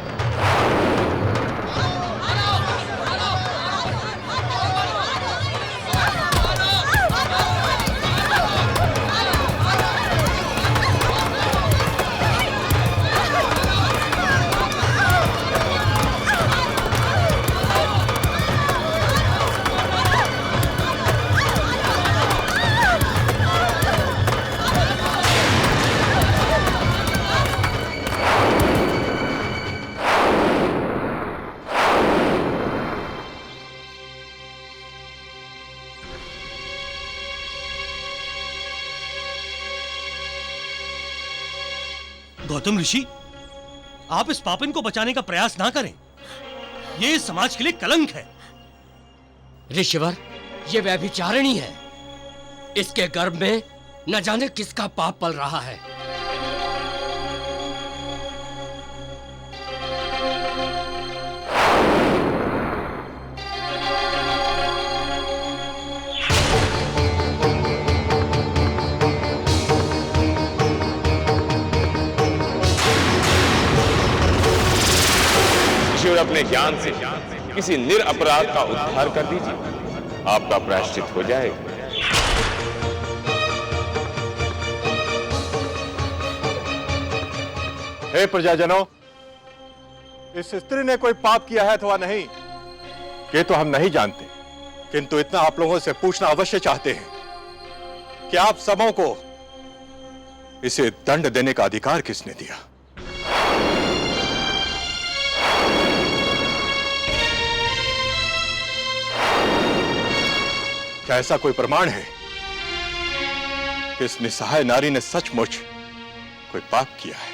गौतम ऋषि, आप इस पापिन को बचाने का प्रयास ना करें, ये इस समाज के लिए कलंक है। ऋषिवर, ये व्यभिचारिणी है। इसके गर्भ में न जाने किसका पाप पल रहा है। अपने ज्ञान से किसी निरपराध का उद्धार कर दीजिए, आपका प्रायश्चित हो जाएगा। हे प्रजाजनों, इस स्त्री ने कोई पाप किया है अथवा नहीं, ये तो हम नहीं जानते, किंतु इतना आप लोगों से पूछना अवश्य चाहते हैं कि आप सबों को इसे दंड देने का अधिकार किसने दिया? क्या ऐसा कोई प्रमाण है कि इस निसहाय नारी ने सचमुच कोई पाप किया है?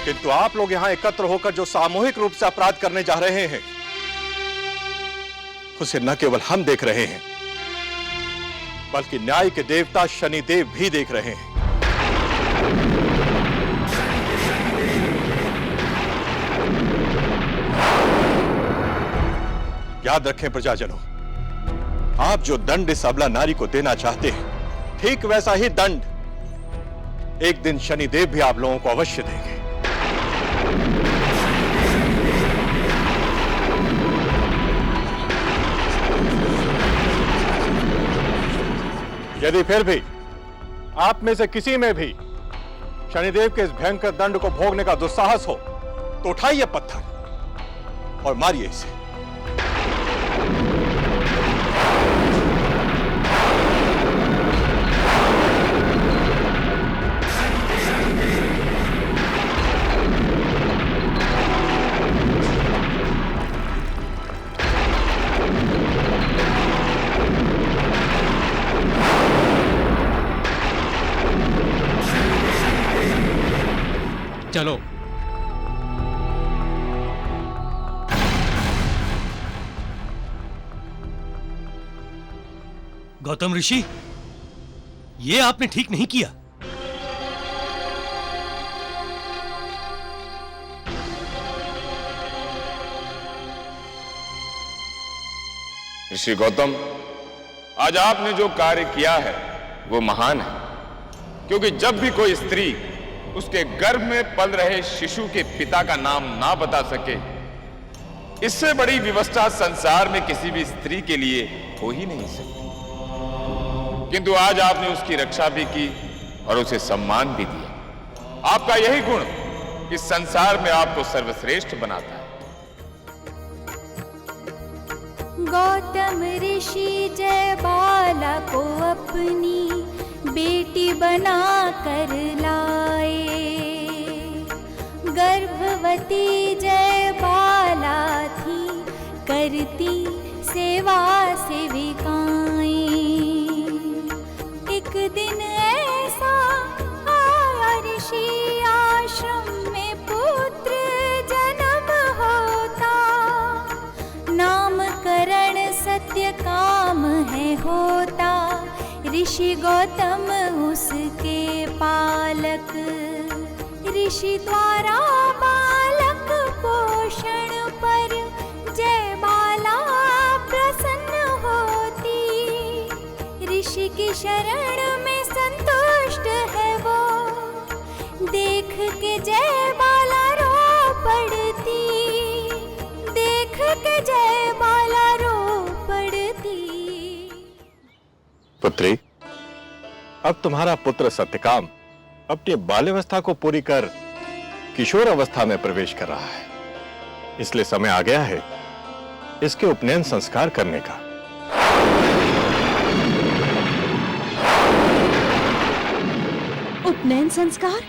किंतु आप लोग यहां एकत्र होकर जो सामूहिक रूप से अपराध करने जा रहे हैं, उसे न केवल हम देख रहे हैं, बल्कि न्याय के देवता शनिदेव भी देख रहे हैं। याद रखें प्रजाजनों, आप जो दंड इस अबला नारी को देना चाहते हैं, ठीक वैसा ही दंड एक दिन शनिदेव भी आप लोगों को अवश्य देंगे। यदि फिर भी आप में से किसी में भी शनिदेव के इस भयंकर दंड को भोगने का दुस्साहस हो तो उठाइए पत्थर और मारिए इसे। चलो। गौतम ऋषि, ये आपने ठीक नहीं किया। ऋषि गौतम, आज आपने जो कार्य किया है वो महान है, क्योंकि जब भी कोई स्त्री उसके गर्भ में पल रहे शिशु के पिता का नाम ना बता सके, इससे बड़ी विवशता संसार में किसी भी स्त्री के लिए हो ही नहीं सकती। किंतु आज आपने उसकी रक्षा भी की और उसे सम्मान भी दिया। आपका यही गुण इस संसार में आपको सर्वश्रेष्ठ बनाता है। गौतम ऋषि जय बाला को अपनी बेटी बना कर लाए। गर्भवती जय बाला थी, करती सेवा सेविकाएं। एक दिन ऐसा आया ऋषि आश्रम में पुत्र जन्म होता। नामकरण सत्य काम है होता, ऋषि गौतम उसके पालक। ऋषि द्वारा बालक पोषण पर जय बाला प्रसन्न होती। ऋषि की शरण में संतुष्ट है वो, देख के जय बाला रो पड़ती। देख के जय बाला रो पड़ती। पुत्री, अब तुम्हारा पुत्र सत्यकाम अपनी बाल्यावस्था को पूरी कर किशोर अवस्था में प्रवेश कर रहा है, इसलिए समय आ गया है इसके उपनयन संस्कार करने का। उपनयन संस्कार?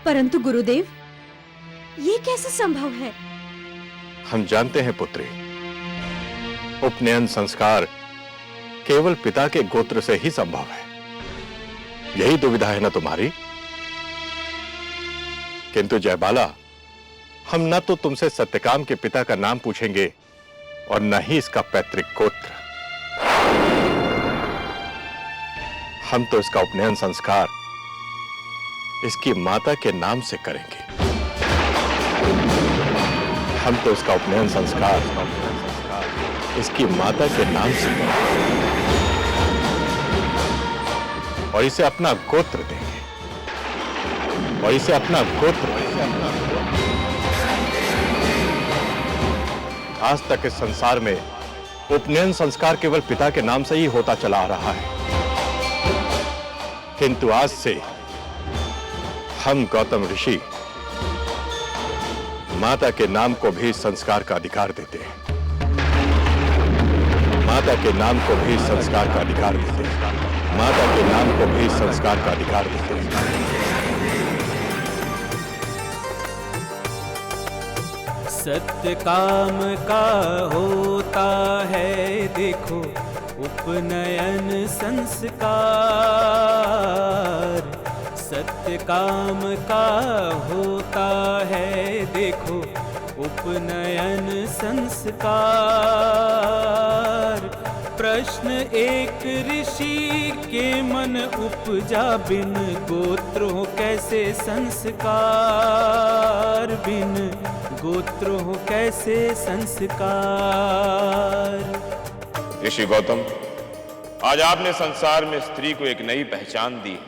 परंतु गुरुदेव, ये कैसे संभव है? हम जानते हैं पुत्री, उपनयन संस्कार केवल पिता के गोत्र से ही संभव है। यही दुविधा है ना तुम्हारी? किंतु जयबाला, हम न तो तुमसे सत्यकाम के पिता का नाम पूछेंगे और न ही इसका पैतृक गोत्र। हम तो इसका उपनयन संस्कार इसकी माता के नाम से करेंगे। हम तो इसका उपनयन संस्कार इसकी माता के नाम से करेंगे और इसे अपना गोत्र देंगे। और इसे अपना गोत्र आज तक इस संसार में उपनयन संस्कार केवल पिता के नाम से ही होता चला आ रहा है, किंतु आज से हम गौतम ऋषि माता के नाम को भी संस्कार का अधिकार देते हैं। माता के नाम को भी संस्कार का अधिकार देते हैं। माता के नाम को भी संस्कार का अधिकार देते हैं। सत्यकाम का होता है देखो उपनयन संस्कार। सत्यकाम का होता है देखो उपनयन संस्कार। प्रश्न एक ऋषि के मन उपजा, बिन गोत्रों कैसे संस्कार। बिन गोत्रों कैसे संस्कार। ऋषि गौतम, आज आपने संसार में स्त्री को एक नई पहचान दी है।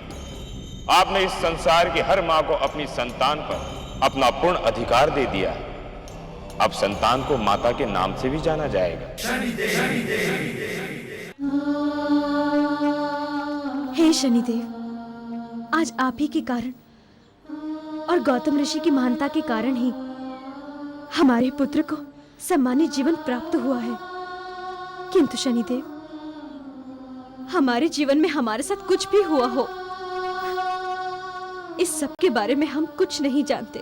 आपने इस संसार की हर मां को अपनी संतान पर अपना पूर्ण अधिकार दे दिया है। अब संतान को माता के नाम से भी जाना जाएगा। हे शनिदेव, आज आप ही के कारण और गौतम ऋषि की महानता के कारण ही हमारे पुत्र को सम्मानित जीवन प्राप्त हुआ है। किंतु शनिदेव, हमारे जीवन में हमारे साथ कुछ भी हुआ हो, इस सब के बारे में हम कुछ नहीं जानते।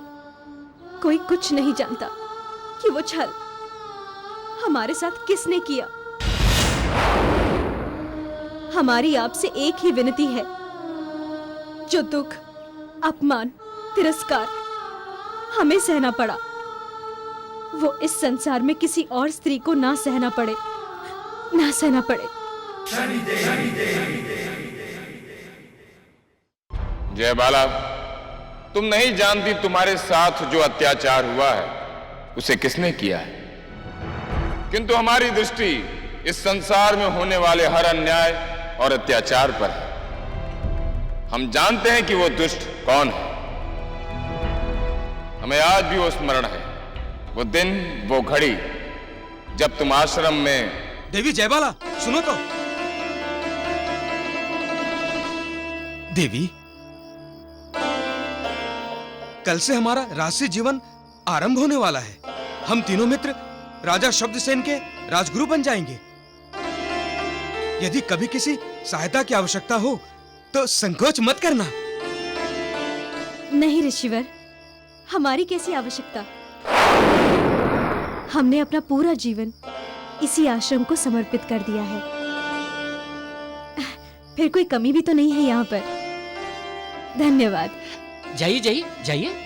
कोई कुछ नहीं जानता कि वो छल हमारे साथ किसने किया। हमारी आपसे एक ही विनती है, जो दुख, अपमान, तिरस्कार हमें सहना पड़ा, वो इस संसार में किसी और स्त्री को ना सहना पड़े, ना सहना पड़े। जय बाला, तुम नहीं जानती तुम्हारे साथ जो अत्याचार हुआ है उसे किसने किया है। किंतु हमारी दृष्टि इस संसार में होने वाले हर अन्याय और अत्याचार पर है। हम जानते हैं कि वो दुष्ट कौन है। हमें आज भी वो स्मरण है, वो दिन, वो घड़ी जब तुम आश्रम में। देवी जयबाला, सुनो तो। देवी, कल से हमारा राजसी जीवन आरंभ होने वाला है। हम तीनों मित्र राजा शब्दसेन के राजगुरु बन जाएंगे। यदि कभी किसी सहायता की आवश्यकता हो तो संकोच मत करना। नहीं ऋषिवर, हमारी कैसी आवश्यकता। हमने अपना पूरा जीवन इसी आश्रम को समर्पित कर दिया है। फिर कोई कमी भी तो नहीं है यहाँ पर। धन्यवाद। जाइए जाइए जाइए।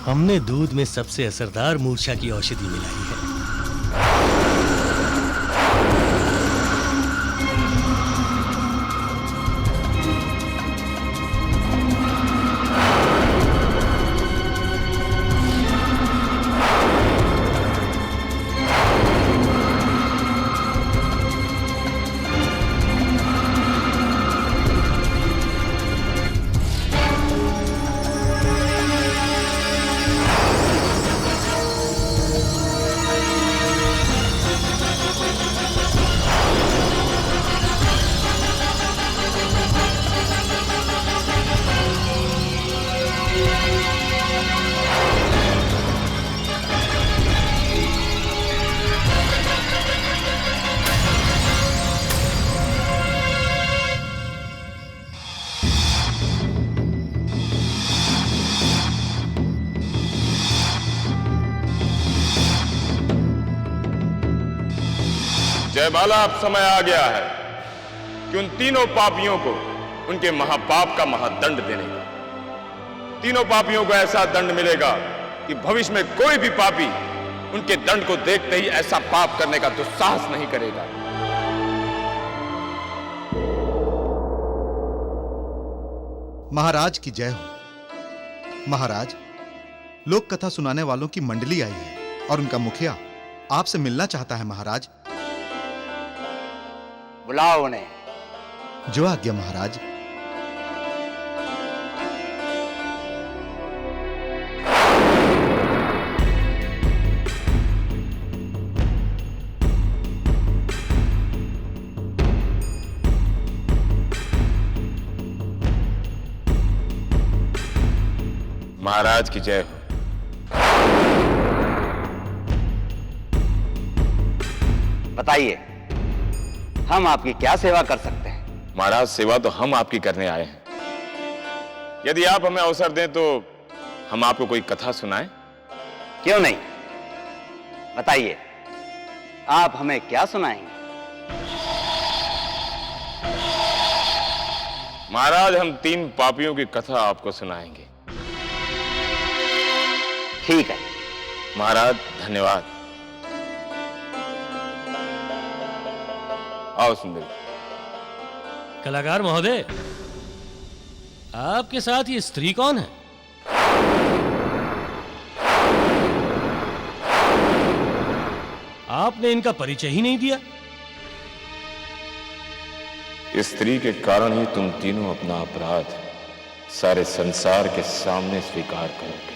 हमने दूध में सबसे असरदार मूर्छा की औषधि मिलाई है। जयबाला, अब समय आ गया है कि उन तीनों पापियों को उनके महापाप का महादंड देने का। तीनों पापियों को ऐसा दंड मिलेगा कि भविष्य में कोई भी पापी उनके दंड को देखते ही ऐसा पाप करने का दुस्साहस नहीं करेगा। महाराज की जय हो। महाराज, लोक कथा सुनाने वालों की मंडली आई है और उनका मुखिया आपसे मिलना चाहता है। महाराज, बुलाओ उन्हें। जो आज्ञा महाराज। महाराज की जय हो। बताइए, हम आपकी क्या सेवा कर सकते हैं? महाराज, सेवा तो हम आपकी करने आए हैं। यदि आप हमें अवसर दें तो हम आपको कोई कथा सुनाएं। क्यों नहीं, बताइए, आप हमें क्या सुनाएंगे? महाराज, हम 3 पापियों की कथा आपको सुनाएंगे। ठीक है महाराज, धन्यवाद। आओ सुंदरी। कलाकार महोदय, आपके साथ ये स्त्री कौन है? आपने इनका परिचय ही नहीं दिया। इस स्त्री के कारण ही तुम तीनों अपना अपराध सारे संसार के सामने स्वीकार करोगे।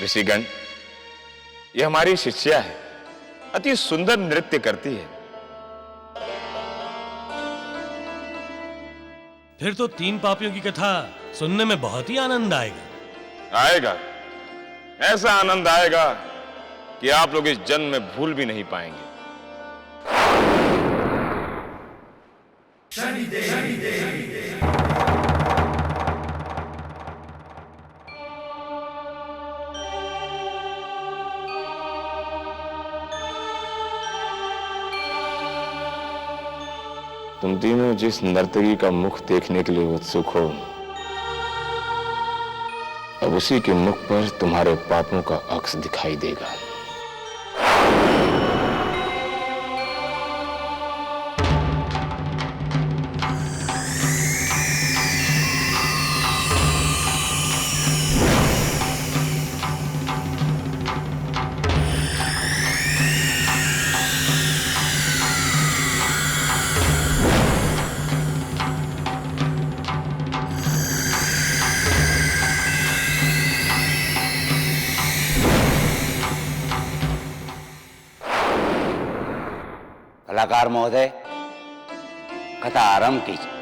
ऋषिगण, ये हमारी शिष्या है, अति सुंदर नृत्य करती है। फिर तो 3 पापियों की कथा सुनने में बहुत ही आनंद आएगा। आएगा, ऐसा आनंद आएगा कि आप लोग इस जन्म में भूल भी नहीं पाएंगे। तुम तीनों जिस नर्तकी का मुख देखने के लिए उत्सुक हो, अब उसी के मुख पर तुम्हारे पापों का अक्स दिखाई देगा। कलाकार महोदय, कथा आरंभ कीजिए।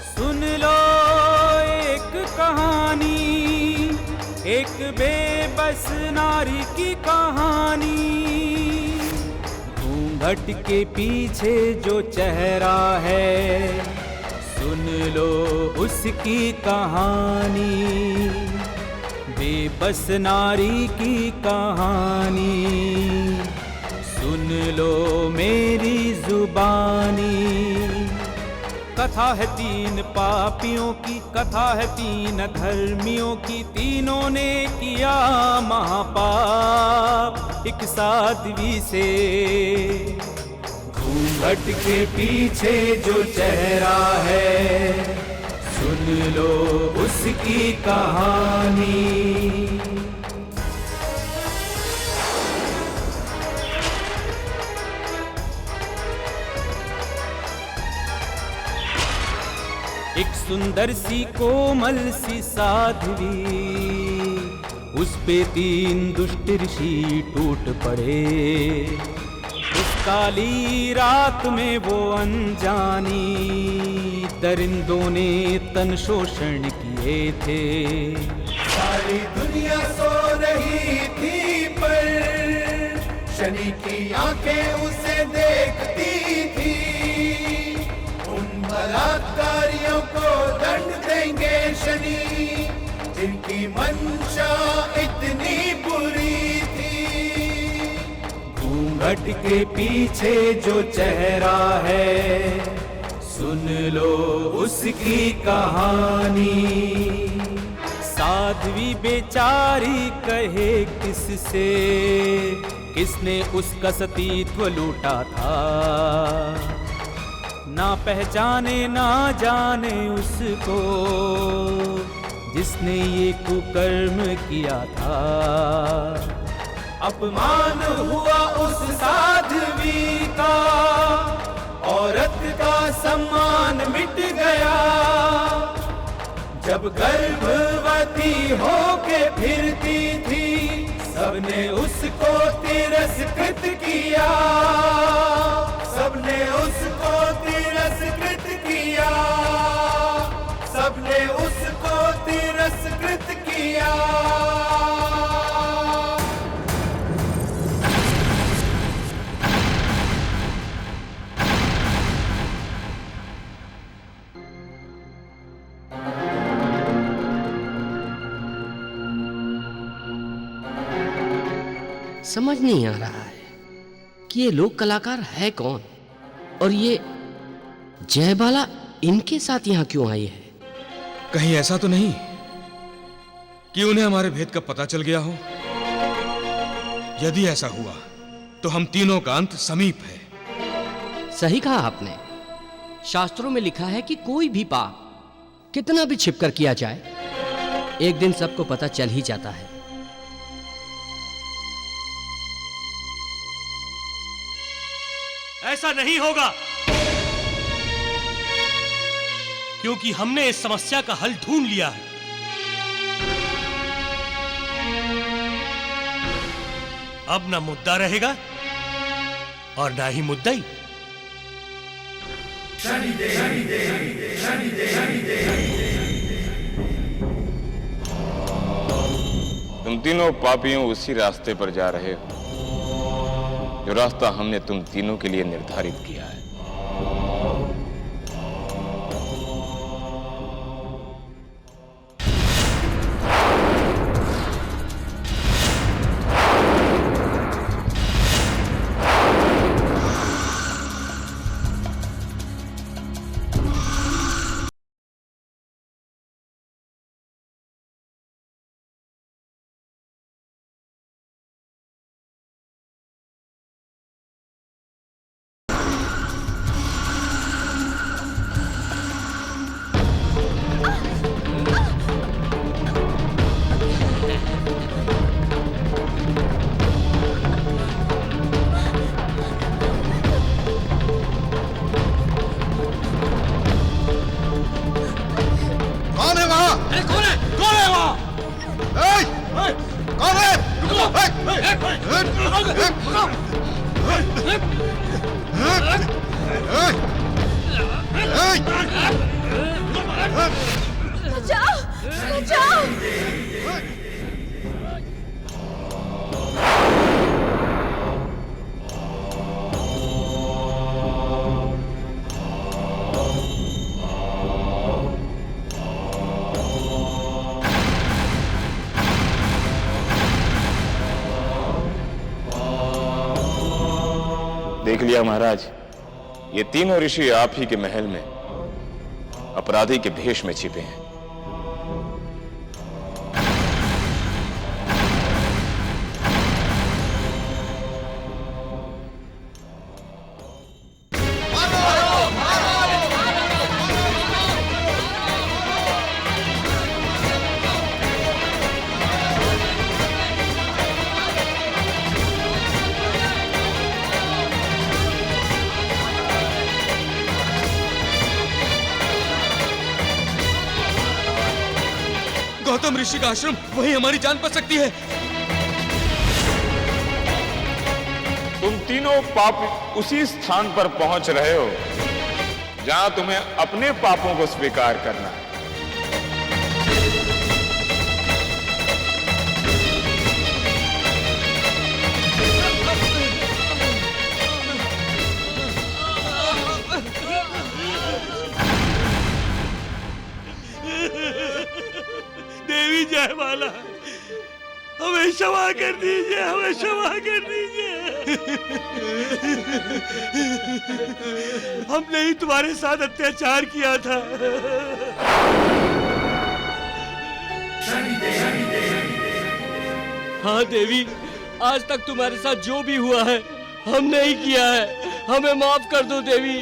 सुन लो एक कहानी, एक बेबस नारी की कहानी। घूंघट के पीछे जो चेहरा है, सुन लो उसकी कहानी। बेबस नारी की कहानी, सुन लो मेरी जुबानी। कथा है 3 पापियों की, कथा है 3 धर्मियों की। तीनों ने किया महापाप एक साध्वी से। घूंघट के पीछे जो चेहरा है, सुन लो उसकी कहानी। एक सुंदर सी कोमल सी साध्वी, उस पे 3 दुष्ट ऋषि टूट पड़े। उस काली रात में वो अनजानी दरिंदों ने तन शोषण किए थे। सारी दुनिया सो रही थी पर शनि की आंखें उसे देखती थी। उन बलात्कारियों को दंड देंगे शनि, जिनकी मंशा इतनी बुरी थी। घूंघट के पीछे जो चेहरा है, सुन लो उसकी कहानी। साध्वी बेचारी कहे किससे, किसने उसका सतीत्व लूटा था। ना पहचाने ना जाने उसको, जिसने ये कुकर्म किया था। अपमान हुआ उस साध्वी का, औरत का सम्मान मिट गया। जब गर्भवती होके फिरती थी, सबने उसको तिरस्कृत किया। सबने उसको तिरस्कृत किया। सबने उसको तिरस्कृत किया। समझ नहीं आ रहा है कि ये लोक कलाकार है कौन और ये जयबाला इनके साथ यहाँ क्यों आई है। कहीं ऐसा तो नहीं कि उन्हें हमारे भेद का पता चल गया हो? यदि ऐसा हुआ तो हम तीनों का अंत समीप है। सही कहा आपने। शास्त्रों में लिखा है कि कोई भी पाप कितना भी छिपकर किया जाए, एक दिन सबको पता चल ही जाता है। ऐसा नहीं होगा, क्योंकि हमने इस समस्या का हल ढूंढ लिया है। अब ना मुद्दा रहेगा और ना ही मुद्दई। तुम तीनों पापियों उसी रास्ते पर जा रहे हो जो रास्ता हमने तुम तीनों के लिए निर्धारित किया है। देख लिया महाराज, ये तीनों ऋषि आप ही के महल में अपराधी के भेष में छिपे हैं। गौतम ऋषि का आश्रम, वही हमारी जान बच सकती है। तुम तीनों पाप उसी स्थान पर पहुंच रहे हो जहां तुम्हें अपने पापों को स्वीकार करना है। देवी जयमाला, हमें क्षमा कर दीजिए, हमें क्षमा कर दीजिए। हमने ही तुम्हारे साथ अत्याचार किया था। हाँ देवी, आज तक तुम्हारे साथ जो भी हुआ है हमने ही किया है, हमें माफ कर दो देवी।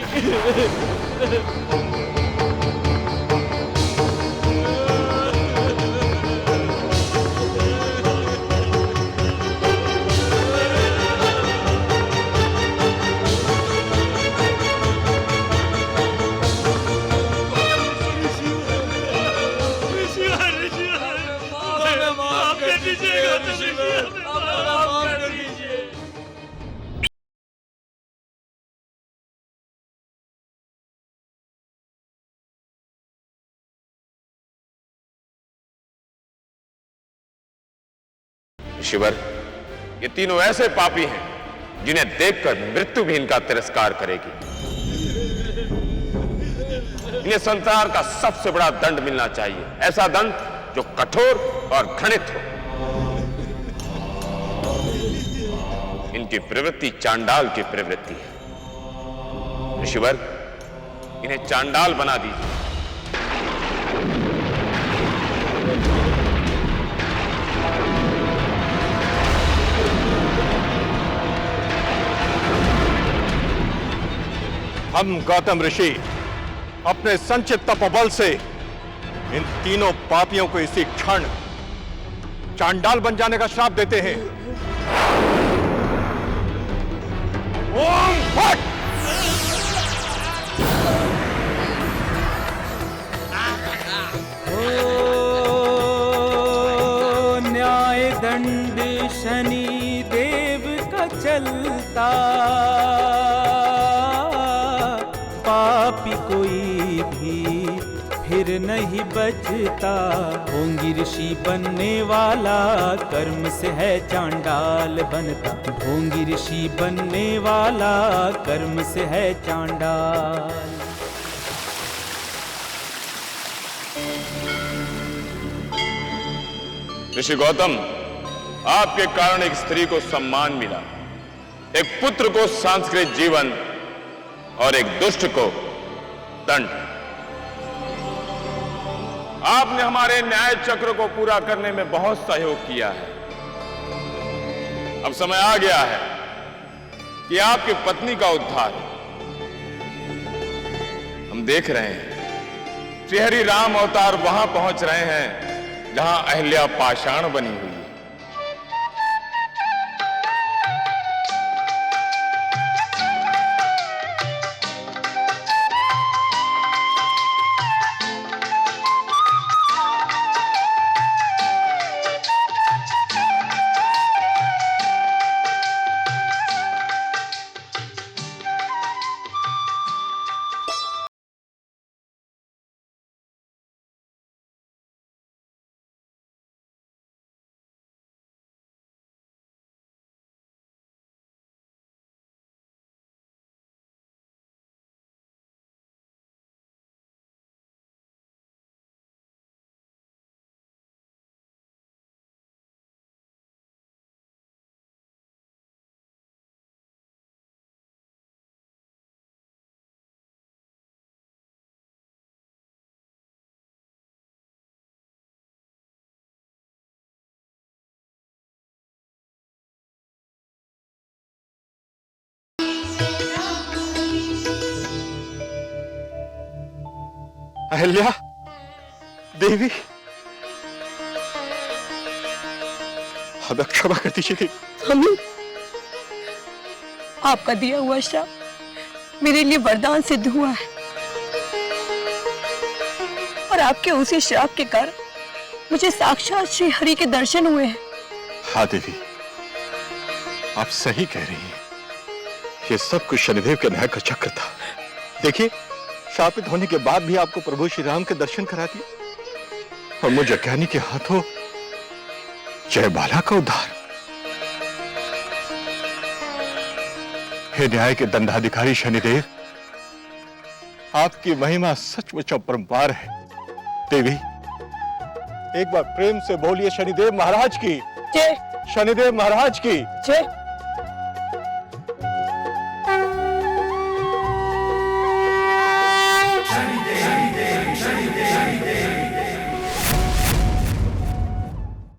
ऋषिवर, ये तीनों ऐसे पापी हैं जिन्हें देखकर मृत्यु भी इनका तिरस्कार करेगी। इन्हें संसार का सबसे बड़ा दंड मिलना चाहिए, ऐसा दंड जो कठोर और घृणित हो। इनकी प्रवृत्ति चांडाल की प्रवृत्ति है। ऋषिवर, इन्हें चांडाल बना दीजिए। हम गौतम ऋषि अपने संचित तपोबल से इन तीनों पापियों को इसी क्षण चांडाल बन जाने का श्राप देते हैं। ओम फट! न्याय दंड शनि देव का चलता, पापी कोई भी फिर नहीं बचता। ढोंगी ऋषि बनने वाला कर्म से है चांडाल बनता। ढोंगी ऋषि बनने वाला कर्म से है चांडाल। ऋषि गौतम, आपके कारण एक स्त्री को सम्मान मिला, एक पुत्र को सांस्कृतिक जीवन और एक दुष्ट को दंड। आपने हमारे न्याय चक्र को पूरा करने में बहुत सहयोग किया है। अब समय आ गया है कि आपकी पत्नी का उद्धार। हम देख रहे हैं श्रीहरि राम अवतार वहां पहुंच रहे हैं जहां अहिल्या पाषाण बनी हुई है। अहिल्या देवी, हमें क्षमा कर दीजिए। स्वामी, आपका दिया हुआ श्राप मेरे लिए वरदान सिद्ध हुआ है और आपके उसी श्राप के कारण मुझे साक्षात श्री हरि के दर्शन हुए हैं। हाँ देवी, आप सही कह रही हैं। ये सब कुछ शनिदेव के न्याय का चक्र था। देखिए, शापित होने के बाद भी आपको प्रभु श्री राम के दर्शन करा दिए और मुझे ज्ञानी के हाथों जयबाला का उद्धार। हे न्याय के दंडाधिकारी शनिदेव, आपकी महिमा सचमुच अपरंपार है। देवी, एक बार प्रेम से बोलिए शनिदेव महाराज की जय। शनिदेव महाराज की जय।